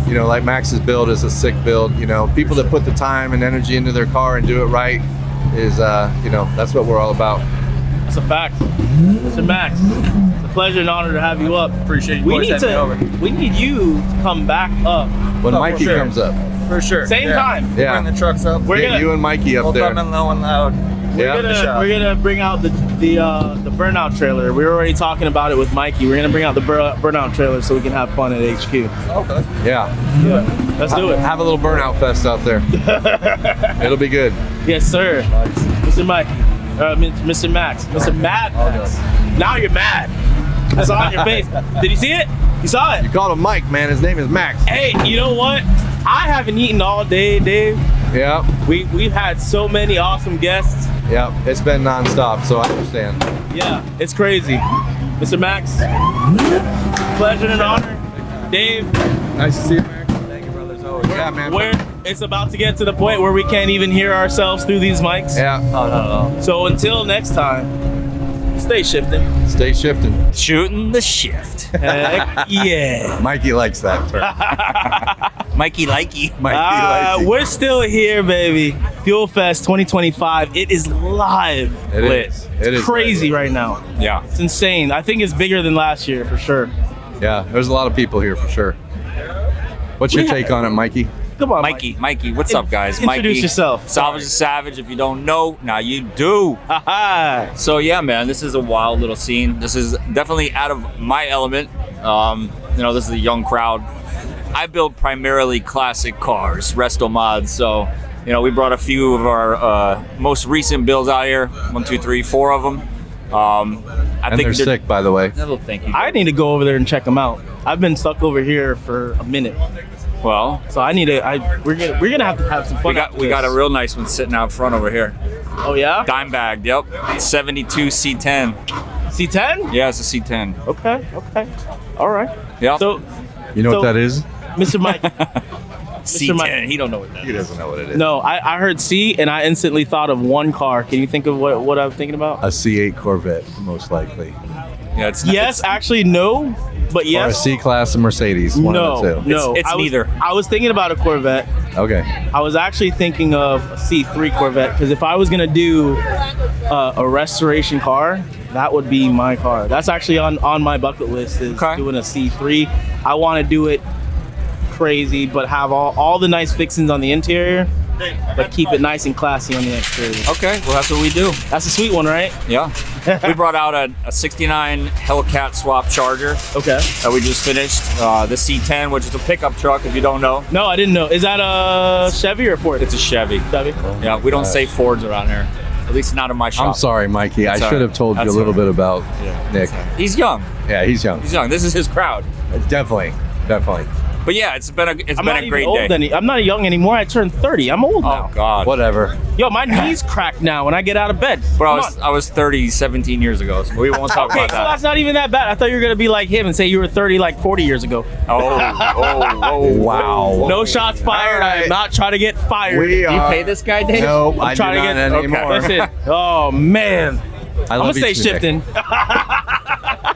You know, like Max's build is a sick build. You know, people that put the time and energy into their car and do it right is that's what we're all about. That's a fact. Mr. Max, it's a pleasure and honor to have you up. Appreciate you We boys need having me over. we need you to come back up. When Oh, for Mikey sure. comes up, For sure. Same time. Yeah. Bring the trucks up. We're get gonna- you and Mikey up We'll there. come in low and loud. Yeah. We're gonna bring out the burnout trailer. We were already talking about it with Mikey. We're gonna bring out the burnout trailer so we can have fun at HQ. Okay. Yeah. Let's do it. Have a little burnout fest out there. It'll be good. Yes, sir. Mr. Mikey, Mr. Max, Mr. Mad Max. Now you're mad. I saw it on your face. Did you see it? You saw it. You called him Mike, man. His name is Max. Hey, you know what? I haven't eaten all day, Dave. Yeah. We've had so many awesome guests. Yeah. It's been nonstop, so I understand. Yeah, it's crazy. Mr. Max, pleasure and honor. Dave, Nice to see you, Max. Thank you, brothers. Always. Yeah, man. where it's about to get to the point where we can't even hear ourselves through these mics. Yeah. Oh, no. So until next time, stay shifting. Stay shifting. Shooting the shift. Heck yeah. Mikey likes that term. Mikey likey. Mikey likes it. We're still here, baby. Fuel Fest 2025. It is live. It lit. is. It's It is crazy right now. Yeah. It's insane. I think it's bigger than last year for sure. Yeah. There's a lot of people here for sure. What's your take on it, Mikey? Come on, Mikey. What's up, guys? Introduce Mikey. yourself. Salvage the Savage. If you don't know, now you do. Haha. So yeah, man, this is a wild little scene. This is definitely out of my element. This is a young crowd. I build primarily classic cars, resto mods. So, we brought a few of our most recent builds out here. 1, 2, 3, 4 of them. I think they're sick, by the way. Little thank you. I need to go over there and check them out. I've been stuck over here for a minute, Well, so I need to. We're gonna have to have some fun. we got a real nice one sitting out front over here. Oh yeah. Dime bagged. Yep. 72 C10. C10. Yeah, it's a C10. Okay. All right. Yeah. So, You know what that is? Mr. Mike. C10. Mike. He don't know what that He is. doesn't know what it is. No, I heard C, and I instantly thought of one car. Can you think of what I'm thinking about? A C8 Corvette, most likely. Yeah, it's Yes, actually no, but Or a yes. C-Class, a Mercedes. One of the two. No. It's neither. I was thinking about a Corvette. Okay. I was actually thinking of a C3 Corvette because if I was gonna do a restoration car, that would be my car. That's actually on my bucket list is Okay. doing a C3. I want to do it crazy, but have all the nice fixings on the interior, but keep it nice and classy on the exterior. Okay, well that's what we do. That's a sweet one, right? Yeah. We brought out a 69 Hellcat swap Charger Okay. that we just finished. The C10, which is a pickup truck, if you don't know. No, I didn't know. Is that a Chevy or Ford? It's a Chevy. Chevy. Yeah, we don't say Fords around here. At least not in my shop. I'm sorry, Mikey. That's I all should right. have told you a That's little all bit about Nick. He's young. Yeah, he's young. He's young. This is his crowd. Definitely. But yeah, it's been a great day. I'm not young anymore. I turned 30. I'm old now. Oh God. Whatever. Yo, my knees crack now when I get out of bed. Bro, Come on. I was 30 17 years ago, so we won't talk Okay, about so that. that's not even that bad. I thought you were gonna be like him and say you were 30 like 40 years ago. Oh. Wow. No shots fired. All right. I'm not trying to get fired. We Do you are. pay this guy, Dave? Nope, I do trying not to get anymore. Listen. Oh man. I I'm love gonna stay you too, Nick. shifting.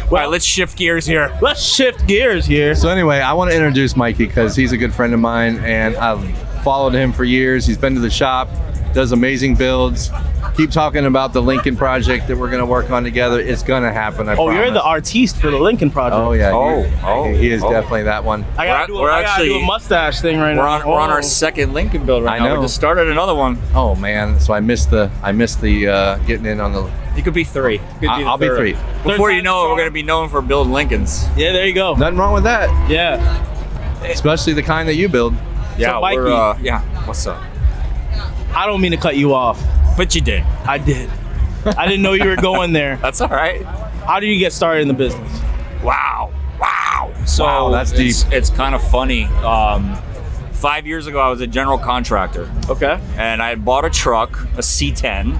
All right, let's shift gears here. Let's shift gears here. So anyway, I want to introduce Mikey because he's a good friend of mine, and I've followed him for years. He's been to the shop, does amazing builds. Keep talking about the Lincoln project that we're going to work on together. It's going to happen. I Oh, promise. you're the artiste for the Lincoln project. Oh yeah. Oh, he is definitely that one. I gotta, We're I gotta do actually- a mustache thing right We're now. on our second Lincoln build right I now. know. We just started another one. Oh man. So I missed the getting in on the. You could be 3. You could the I'll be third. 3. Before you know it, we're gonna be known for building Lincolns. Yeah, there you go. Nothing wrong with that, Yeah. especially the kind that you build. Yeah, Mikey. we're yeah. What's up? I don't mean to cut you off. But you did. I did. I didn't know you were going there. That's all right. How did you get started in the business? Wow. So Wow, that's deep. It's kind of funny. 5 years ago, I was a general contractor, Okay. and I had bought a truck, a C10,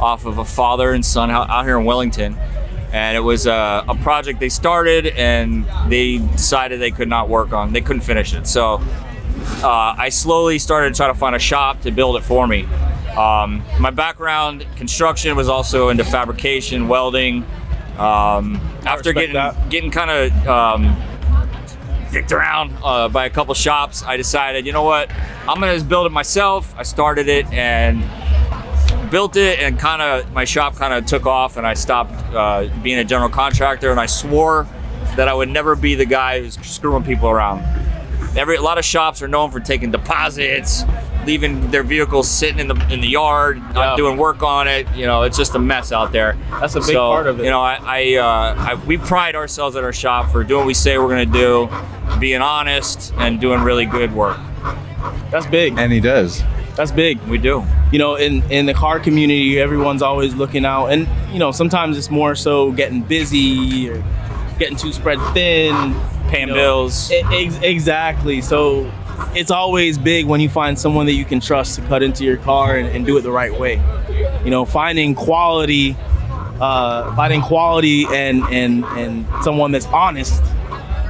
off of a father and son out here in Wellington. And it was a project they started, and they decided they could not work on. They couldn't finish it. So I slowly started to try to find a shop to build it for me. My background, construction, was also into fabrication, welding. After respect getting kind of dicked around by a couple shops, I decided, you know what, I'm gonna just build it myself. I started it and built it, and my shop kind of took off, and I stopped being a general contractor, and I swore that I would never be the guy who's screwing people around. A lot of shops are known for taking deposits, leaving their vehicles sitting in the yard, not doing work on it. It's just a mess out there. That's a big part of it. We pride ourselves at our shop for doing what we say we're gonna do, being honest, and doing really good work. That's big. And he does. That's big. We do. In the car community, everyone's always looking out, and sometimes it's more so getting busy or getting too spread thin, Paying bills. Exactly. So it's always big when you find someone that you can trust to cut into your car and do it the right way. Finding quality and someone that's honest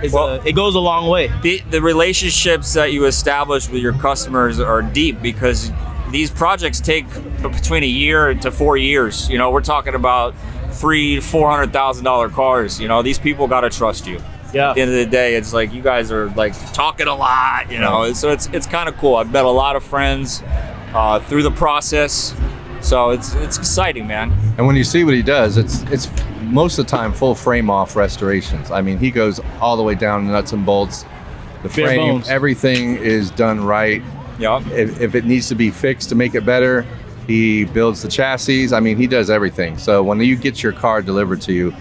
it goes a long way. The relationships that you establish with your customers are deep, because these projects take between a year to 4 years. We're talking about $300,000 to $400,000 cars. These people got to trust you. Yeah. At the end of the day, it's like you guys are like talking a lot, So it's kind of cool. I've met a lot of friends through the process, so it's exciting, man. And when you see what he does, it's most of the time full frame off restorations. I mean, he goes all the way down to nuts and bolts. the Bare frame, bones. everything is done right. Yep. If it needs to be fixed to make it better, he builds the chassis. I mean, he does everything. So when you get your car delivered to you,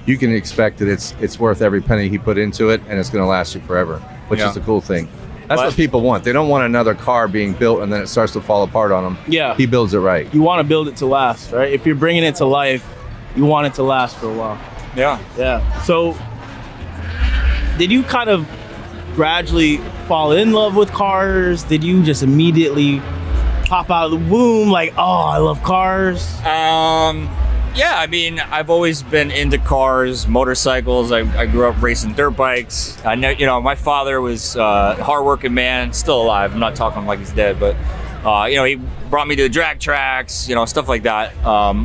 you can expect that it's worth every penny he put into it, and it's going to last you forever, which is the cool thing. That's what people want. They don't want another car being built and then it starts to fall apart on them. Yeah. He builds it right. You want to build it to last, right? If you're bringing it to life, you want it to last for a while. Yeah. Yeah. So, did you kind of gradually fall in love with cars? Did you just immediately pop out of the womb like, oh, I love cars? Yeah, I mean, I've always been into cars, motorcycles. I grew up racing dirt bikes. I know, you know, my father was a hardworking man, still alive. I'm not talking like he's dead, but you know, he brought me to the drag tracks, you know, stuff like that.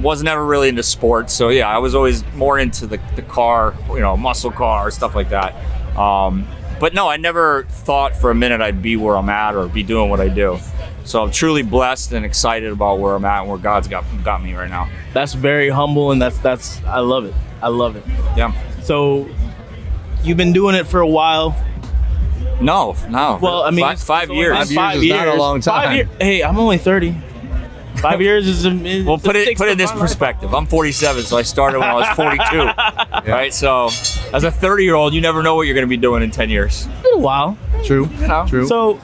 Wasn't ever really into sports, so yeah, I was always more into the car, you know, muscle car, stuff like that. But no, I never thought for a minute I'd be where I'm at or be doing what I do. So I'm truly blessed and excited about where I'm at and where God's got me right now. That's very humble, and that's I love it. I love it. Yeah. So, you've been doing it for a while. No. Well, I mean, five years. 5 years is not a long time. Hey, I'm only 30. 5 years is Well, put it in this perspective. I'm 47, so I started when I was 42. Right? So, as a 30-year-old, you never know what you're going to be doing in 10 years. been a while. True. You know. True. So,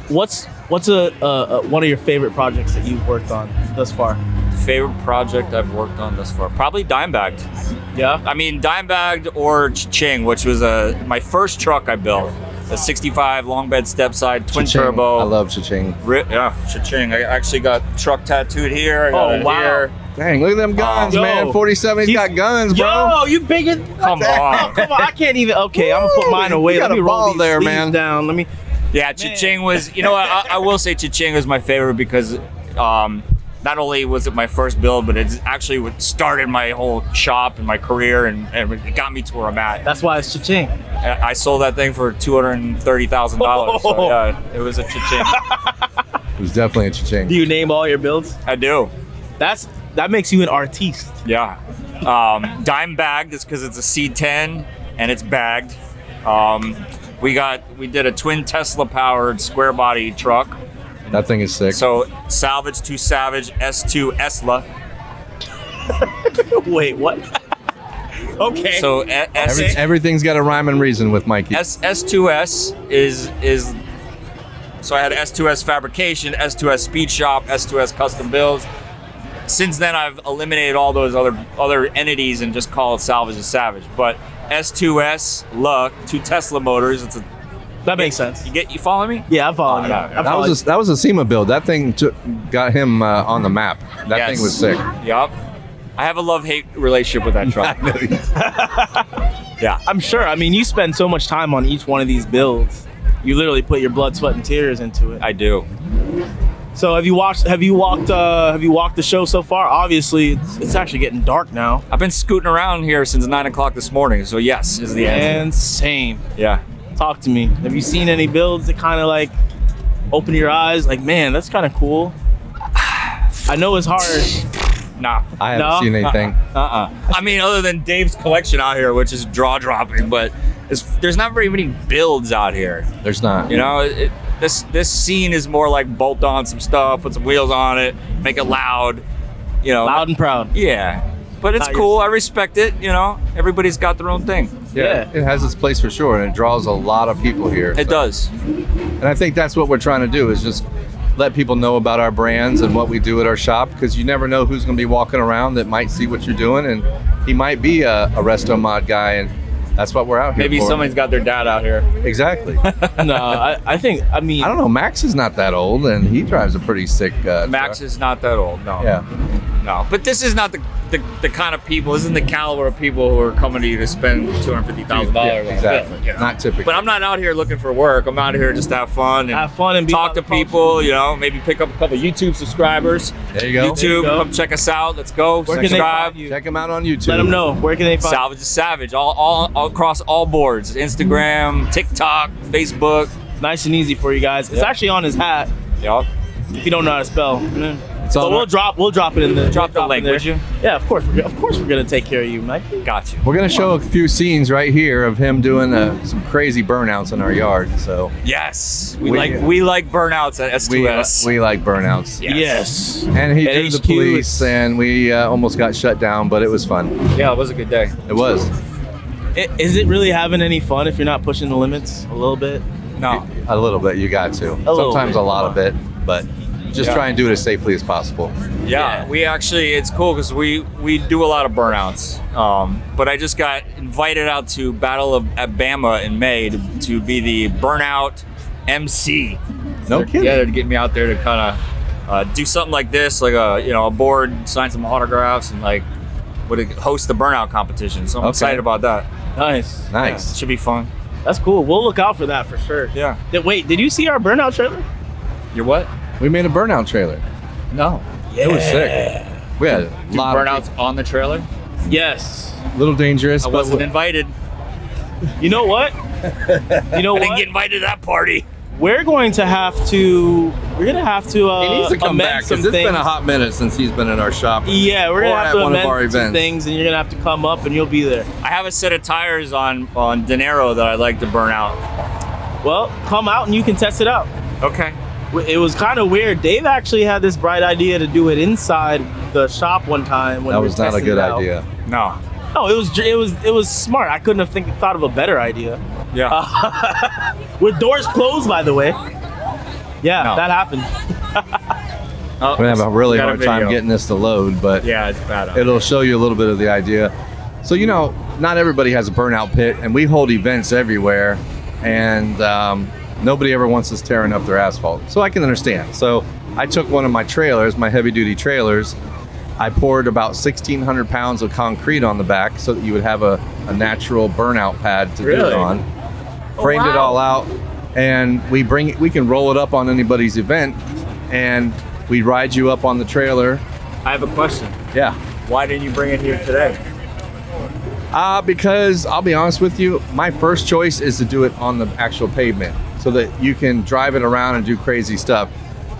what's a one of your favorite projects that you've worked on thus far? Favorite project I've worked on thus far? Probably Dimebagged. Yeah. I mean, Dimebagged or Cha-Ching, which was my first truck I built. A 65 long bed step side twin Cha-ching. turbo. I love Cha-ching. Yeah, Cha-Ching. I actually got truck tattooed here. I got it here. Dang, look at them guns, Yo. man. 47, he's got guns, bro. Yo, you bigger? Come on. Come on, I can't even. Okay, I'm gonna put mine away. you Let got me a roll ball these there, sleeves man. down. Let me. Yeah, Cha-Ching was, you know what, I will say Cha-Ching was my favorite because not only was it my first build, but it's actually what started my whole shop and my career and it got me to where I'm at. That's why it's Cha-Ching. I sold that thing for $230,000. So yeah, it was a Cha-Ching. It was definitely a Cha-ching. Do you name all your builds? I do. That makes you an artiste. Yeah. Dime bagged is because it's a C10 and it's bagged. We did a twin Tesla powered square body truck. That thing is sick. So salvage to savage S2 Esla. Wait, what? Okay. So Everything's got a rhyme and reason with Mikey. S2S is so I had S2S fabrication, S2S speed shop, S2S custom builds. Since then I've eliminated all those other entities and just call it salvage to savage. But S2S, two Tesla motors. That makes sense. You follow me? Yeah, I'm following you. yeah. That was a SEMA build. That thing got him on the map. That thing was sick. Yup. I have a love-hate relationship with that truck. Yeah. I'm sure. I mean, you spend so much time on each one of these builds. You literally put your blood, sweat, and tears into it. I do. So have you walked the show so far? Obviously, it's actually getting dark now. I've been scooting around here since 9 o'clock this morning, so yes is the answer. And same. Yeah. Talk to me. Have you seen any builds that kind of like open your eyes? Like, man, that's kind of cool. I know it's hard. Nah. I haven't seen anything. I mean, other than Dave's collection out here, which is jaw-dropping, but there's not very many builds out here. There's not. You know, this scene is more like bolt on some stuff, put some wheels on it, make it loud. You know, Loud and proud. Yeah, but it's Not cool. I respect it. You know, everybody's got their own thing. Yeah. It has its place for sure, and it draws a lot of people here. It does. And I think that's what we're trying to do is just let people know about our brands and what we do at our shop, because you never know who's going to be walking around that might see what you're doing, and he might be a resto mod guy, and that's what we're out here Maybe for. somebody's got their dad out here. Exactly. No, I mean, I don't know. Max is not that old, and he drives a pretty sick Max truck. is not that old. No. Yeah. No. But this is not the kind of people. This isn't the caliber of people who are coming to you to spend $250,000. Yeah, exactly. You know? Not typical. But I'm not out here looking for work. I'm out here just to have fun and be talk to people. You know, maybe pick up a couple YouTube subscribers. There you go. YouTube, There you go. come check us out. Let's go. Where can they Subscribe. find you? Check him out on YouTube. Let them know. Where can they find Salvage is Savage. All across all boards. Instagram, TikTok, Facebook. Nice and easy for you guys. It's actually on his hat. Yup. If you don't know how to spell. It's But all we'll drop it in the Drop the link, would you? Yeah, of course we're gonna take care of you, Mike. Got you. We're gonna show a few scenes right here of him doing some crazy burnouts in our yard. So Yes, we like burnouts at S2S. we like burnouts. Yes. And he At drew the HQ, police, and we almost got shut down, but it was fun. Yeah, it was a good day. It was Is it really having any fun if you're not pushing the limits a little bit? No, a little bit. You got to. little Sometimes bit. a lot of it, but just try and do it as safely as possible. yeah, we actually, it's cool because we do a lot of burnouts. But I just got invited out to Battle at Bama in May to be the burnout MC. No kidding. Yeah, they're getting me out there to kind of do something like this, like a board, sign some autographs, and like host the burnout competition. So I'm Okay. excited about that. Nice. Nice. It should be fun. That's cool. We'll look out for that for sure. Yeah. Wait, did you see our burnout trailer? You're what? We made a burnout trailer. No. It was sick. We had a Do lot burnouts on the trailer? Yes. a little dangerous, I but wasn't invited. You know what? You know I didn't what? get invited to that party. We're going to have to. We're gonna have to. he needs to come amend back some because it's things. been a hot minute since he's been in our shop. Yeah, we're or gonna have at to one of our amend some events. things, and you're gonna have to come up, and you'll be there. I have a set of tires on Dinero that I'd like to burn out. Well, come out and you can test it out. Okay. It was kind of weird. Dave actually had this bright idea to do it inside the shop one time. When That we were was not a testing good it out. idea. No. No, it was smart. I couldn't have thought of a better idea. Yeah. With doors closed, by the way. Yeah, No. that happened. Oh, We're gonna have a really got hard time video. getting this to load, but Yeah, it's bad. it'll show you a little bit of the idea. So not everybody has a burnout pit, and we hold events everywhere, and nobody ever wants us tearing up their asphalt. So I can understand. So I took one of my trailers, my heavy-duty trailers. I poured about 1,600 pounds of concrete on the back so that you would have a natural burnout pad to do Really? it on. Framed it all out, and we can roll it up on anybody's event, and we ride you up on the trailer. I have a question. Yeah. Why didn't you bring it here today? Because I'll be honest with you, my first choice is to do it on the actual pavement so that you can drive it around and do crazy stuff.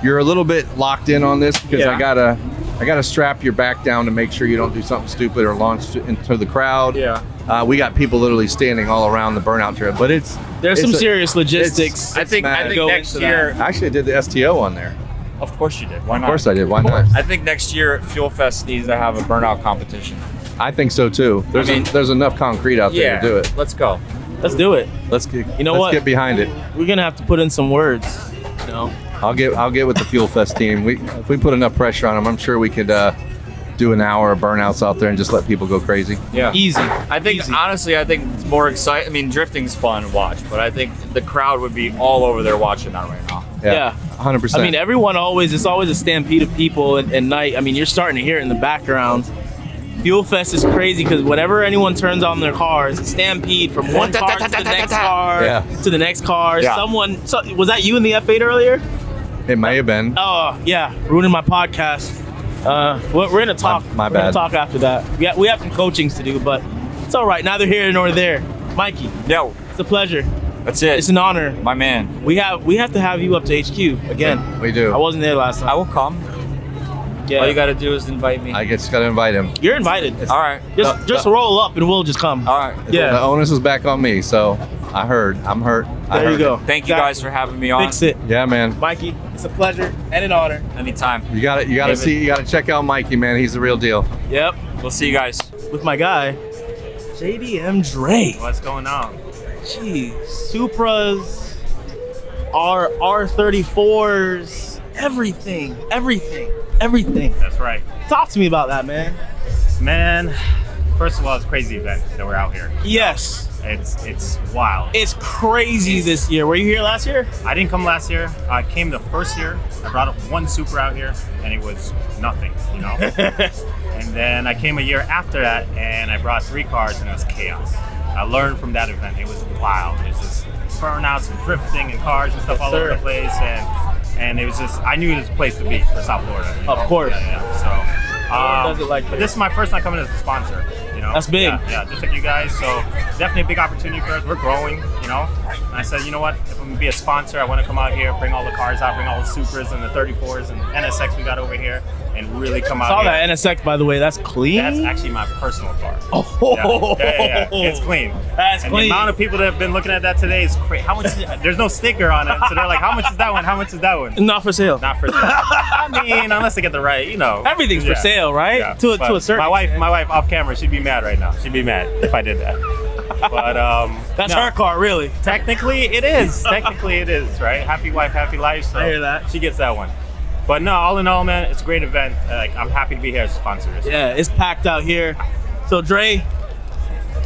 You're a little bit locked in on this because Yeah. I gotta strap your back down to make sure you don't do something stupid or launch into the crowd. Yeah. We got people literally standing all around the burnout trail, but There's some serious it's- logistics. I think go next into year. Actually, I did the STO on there. Of course you did. Why not? Of course I did. Why not? I think next year Fuel Fest needs to have a burnout competition. I think so too. There's enough concrete out there to do it. Let's go. Let's do it. Let's what? get behind it. We're gonna have to put in some words. You know? I'll get with the Fuel Fest team. If we put enough pressure on them, I'm sure we could do an hour of burnouts out there and just let people go crazy. Yeah. Easy. I think Easy. honestly, I think it's more exciting. I mean, drifting's fun to watch, but I think the crowd would be all over there watching that right now. Yeah. 100%. I mean, it's always a stampede of people at night. I mean, you're starting to hear it in the background. Fuel Fest is crazy because whenever anyone turns on their car, it's a stampede from one car to the next car Yeah. to the next car. Yeah. Was that you in the F8 earlier? It may have been. Oh, yeah. Ruining my podcast. We're going to talk. My We're going bad. to talk after that. We have some coachings to do, but it's all right. Neither here nor there. Mikey, Yo, it's a pleasure. that's it. It's an honor. My man. We have to have you up to HQ again. We do. I wasn't there last I time. will come. Yeah. All you got to do is invite me. I just got to invite him. You're invited. All right. Just roll up and we'll just come. All right. Yeah. The onus is back on me, so I heard. I'm hurt. I There you heard go. it. Thank you guys for having me on. Fix it. Yeah, man. Mikey, it's a pleasure and an honor. Anytime. You got to David. see. You got to check out Mikey, man. He's the real deal. Yep. We'll see you guys. With my guy, JDM Dre. What's going on? Jeez. Supras, R34s, everything. That's right. Talk to me about that, man. Man, first of all, it's a crazy event that we're out here. Yes. It's wild. It's crazy this year. Were you here last year? I didn't come last year. I came the first year. I brought up one Super out here, and it was nothing, you know? And then I came a year after that, and I brought 3 cars, and it was chaos. I learned from that event. It was wild. It was just burnouts and drifting and cars and stuff all over the place, and it was just, I knew it was a place to be for South Florida. You know? Of course. Yeah. So Does it like but this is my first time coming as a sponsor. You know, That's big. Yeah, just like you guys. So definitely a big opportunity for us. We're growing. You know, and I said, you know what? If I'm gonna be a sponsor, I want to come out here, bring all the cars out, bring all the Supras and the 34s and NSX we got over here, and really come out. Saw here. that NSX, by the way. That's clean. That's actually my personal car. Oh, Yeah. It's clean. That's and clean. the amount of people that have been looking at that today is crazy. How much? There's no sticker on it, so they're like, "How much is that one? How much is that one?" Not for sale. Not for sale. I mean, unless they get the right, you know. Everything's for sale, right? Yeah. To a certain. My wife off camera, she'd be mad right now. She'd be mad if I did that. But That's no. her car, really. Technically, it is. Technically, it is, right? Happy wife, happy life. So I hear that. She gets that one. But no, all in all, man, it's a great event. Like, I'm happy to be here as a sponsor. Yeah, it's packed out here. So Dre,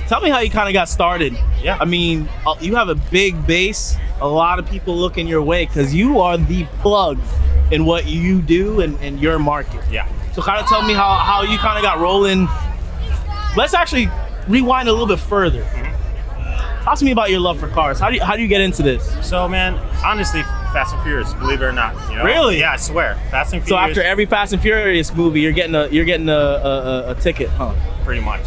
tell me how you kind of got started. Yeah. I mean, you have a big base. A lot of people looking your way because you are the plug in what you do and your market. Yeah. So kind of tell me how you kind of got rolling. Let's actually rewind a little bit further. Talk to me about your love for cars. How do you get into this? So, man, honestly, Fast and Furious, believe it or not. You know? Really? Yeah, I swear. Fast and So Furious. after every Fast and Furious movie, you're getting a ticket, huh? Pretty much.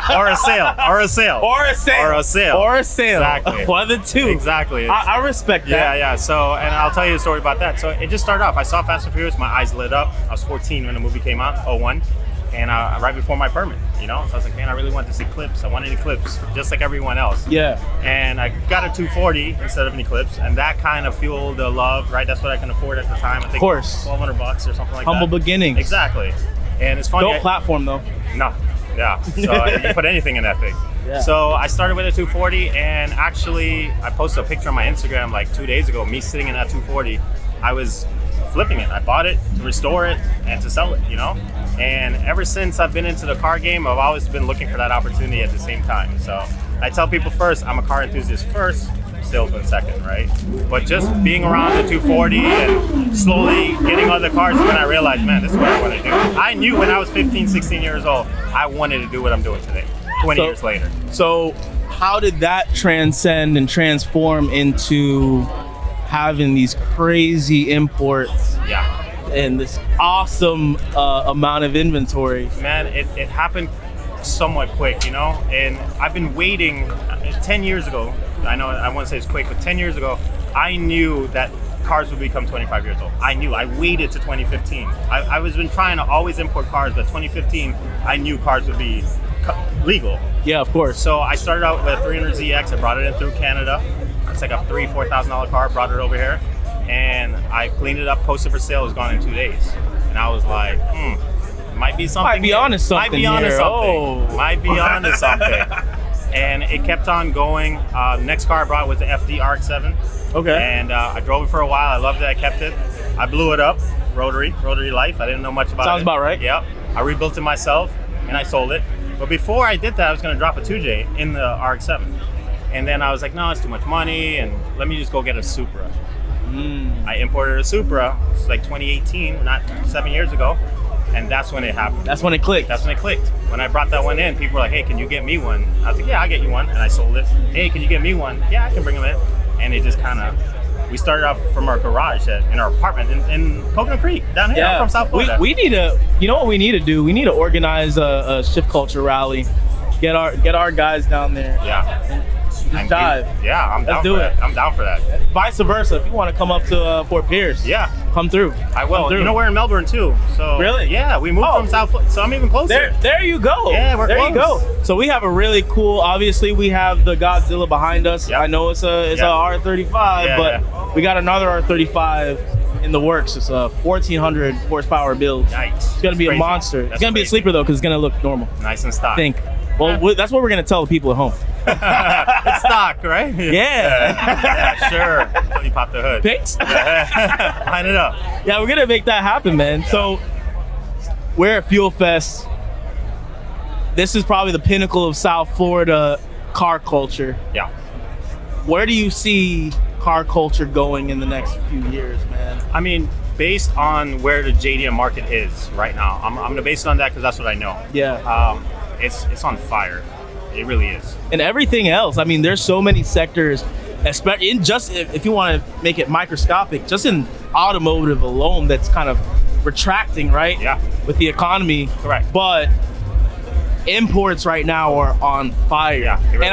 Or a sale. Or a sale. Or a sale. Or a sale. Or a sale. Exactly. One of the two. Exactly. I respect that. Yeah. So, and I'll tell you a story about that. So it just started off. I saw Fast and Furious. My eyes lit up. I was 14 when the movie came out, 01. And right before my permit, you know? So I was like, man, I really want to see clips. I wanted Eclipse, just like everyone else. Yeah. And I got a 240 instead of an Eclipse, and that kind of fueled the love, right? That's what I can afford at the time. I think Of course. $1,200 or something like Humble that. beginnings. Exactly. And it's funny. Dope platform though. No. Yeah. So you put anything in that thing. Yeah. So I started with a 240, and actually I posted a picture on my Instagram like 2 days ago, me sitting in that 240. I was flipping it. I bought it to restore it and to sell it, you know? And ever since I've been into the car game, I've always been looking for that opportunity at the same time. So I tell people first, I'm a car enthusiast first, salesman second, right? But just being around the 240 and slowly getting other cars, when I realized, man, this is what I want to do. I knew when I was 15, 16 years old, I wanted to do what I'm doing today, 20 years later. So how did that transcend and transform into having these crazy imports? Yeah. And this awesome amount of inventory? Man, it happened somewhat quick, you know? And I've been waiting 10 years ago. I know I won't say it's quick, but 10 years ago, I knew that cars would become 25 years old. I knew. I waited to 2015. I was been trying to always import cars, but 2015, I knew cars would be legal. Yeah, of course. So I started out with a 300ZX. I brought it in through Canada. It's like a $3,000-$4,000 car. Brought it over here, and I cleaned it up, posted for sale. It was gone in 2 days, and I was like, might be something. Might be onto something. Might be onto here. something. Oh. Might be onto something. And it kept on going. Next car I brought was the FD RX-7. Okay. And I drove it for a while. I loved it. I kept it. I blew it up. Rotary life. I didn't know much about it. Sounds about right. Yep. I rebuilt it myself, and I sold it. But before I did that, I was going to drop a 2J in the RX-7. And then I was like, no, it's too much money, and let me just go get a Supra. I imported a Supra. It's like 2018, not 7 years ago. And that's when it happened. That's when it clicked. That's when it clicked. When I brought that one in, people were like, hey, can you get me one? I was like, yeah, I'll get you one. And I sold it. Hey, can you get me one? Yeah, I can bring them in. And it just kind of, we started off from our garage in our apartment in Coconut Creek, down here. I'm from South Florida. We need to, you know what we need to do? We need to organize a shift culture rally. Get our guys down there. Yeah. Just dive. Yeah, I'm down Let's do for it. that. I'm down for that. Vice versa. If you want to come up to Fort Pierce, Yeah. come through. I will. Come through. You know, we're in Melbourne too. So Really? Yeah, we moved from South Florida, so I'm even closer. There you go. Yeah, we're there close. you go. So we have a really cool. Obviously, we have the Godzilla behind us. Yep. I know it's a R35, Yeah, but we got another R35 in the works. It's a 1400 horsepower build. Nice. It's gonna be That's a crazy. monster. That's It's gonna be a crazy. sleeper though, because it's gonna look normal. Nice and stock. I think. Well, that's what we're gonna tell the people at home. It's stock, right? Yeah. Yeah, sure. Until you pop the hood. Pics? Line it up. Yeah, we're gonna make that happen, man. So we're at Fuel Fest. This is probably the pinnacle of South Florida car culture. Yeah. Where do you see car culture going in the next few years, man? I mean, based on where the JDM market is right now, I'm gonna base it on that because that's what I know. Yeah. It's on fire. It really is. And everything else. I mean, there's so many sectors, especially in just if you want to make it microscopic, just in automotive alone, that's kind of retracting, right? Yeah. With the economy. Correct. But imports right now are on fire. Yeah, it really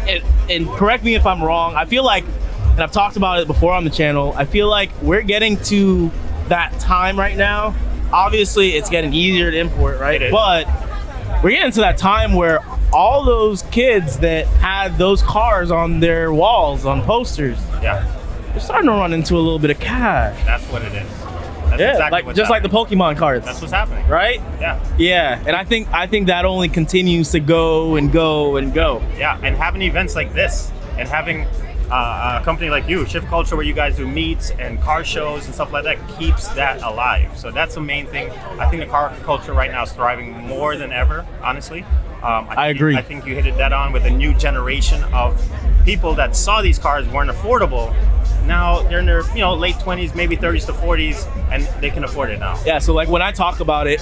and and correct me if I'm wrong. I feel like, and I've talked about it before on the channel, I feel like we're getting to that time right now. Obviously, it's getting easier to import, right? It is. But we're getting to that time where all those kids that had those cars on their walls, on posters, Yeah. they're starting to run into a little bit of cash. That's what it is. That's Yeah, exactly like what's just like the happening. Pokemon cards, That's what's happening. right? Yeah. Yeah, and I think that only continues to go and go and go. Yeah, and having events like this, and having a company like you, Shift Culture, where you guys do meets and car shows and stuff like that, keeps that alive. So that's the main thing. I think the car culture right now is thriving more than ever, honestly. I agree. I think you hit it dead on with a new generation of people that saw these cars weren't affordable. Now they're in their late 20s, maybe 30s to 40s, and they can afford it now. Yeah, so like when I talk about it,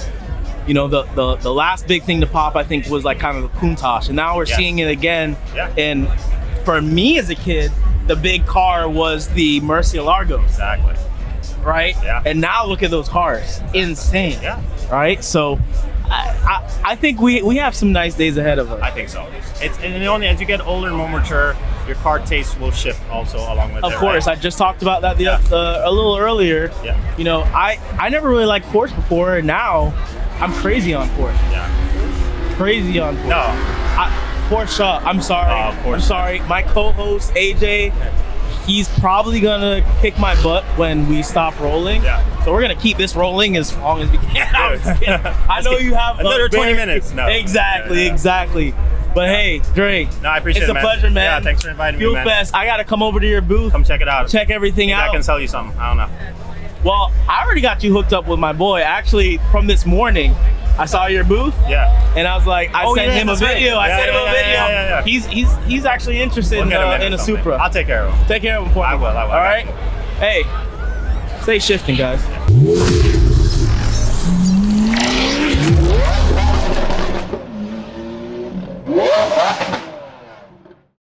the last big thing to pop, I think, was like kind of the Countach, and now we're Yes. seeing it again. Yeah. And for me as a kid, the big car was the Murcielago, Exactly. right? Yeah. And now look at those cars, insane. Yeah. Right. So I think we have some nice days ahead of us. I think so. And only as you get older and more mature, your car taste will shift also along with it. Of course, right? I just talked about that Yeah. a little earlier. Yeah. I never really liked Porsche before, and now I'm crazy on Porsche. Yeah. Crazy on Porsche. No. Porsche, I'm sorry. Oh, Porsche. I'm sorry. My co-host AJ, he's probably gonna kick my butt when we stop rolling. Yeah. So we're gonna keep this rolling as long as we can. I'm just kidding. I know you have Another a 20 very- minutes. No. Exactly, Yeah. exactly. But hey, Dre, No, I appreciate it's it, a man. pleasure, man. Yeah, thanks for inviting me, Fuel man. Fest. I gotta come over to your booth. Come check it out. Check everything Maybe out. I can sell you something. I don't know. Well, I already got you hooked up with my boy. Actually, from this morning, I saw your booth, Yeah. and I was like, I Oh, sent yeah, him a that's right. video. I Yeah, sent him a yeah, video. yeah. He's actually interested We'll get him in a something. Supra. I'll take care of him. Take care of him for me. I will. All right. Hey, stay shifting, guys.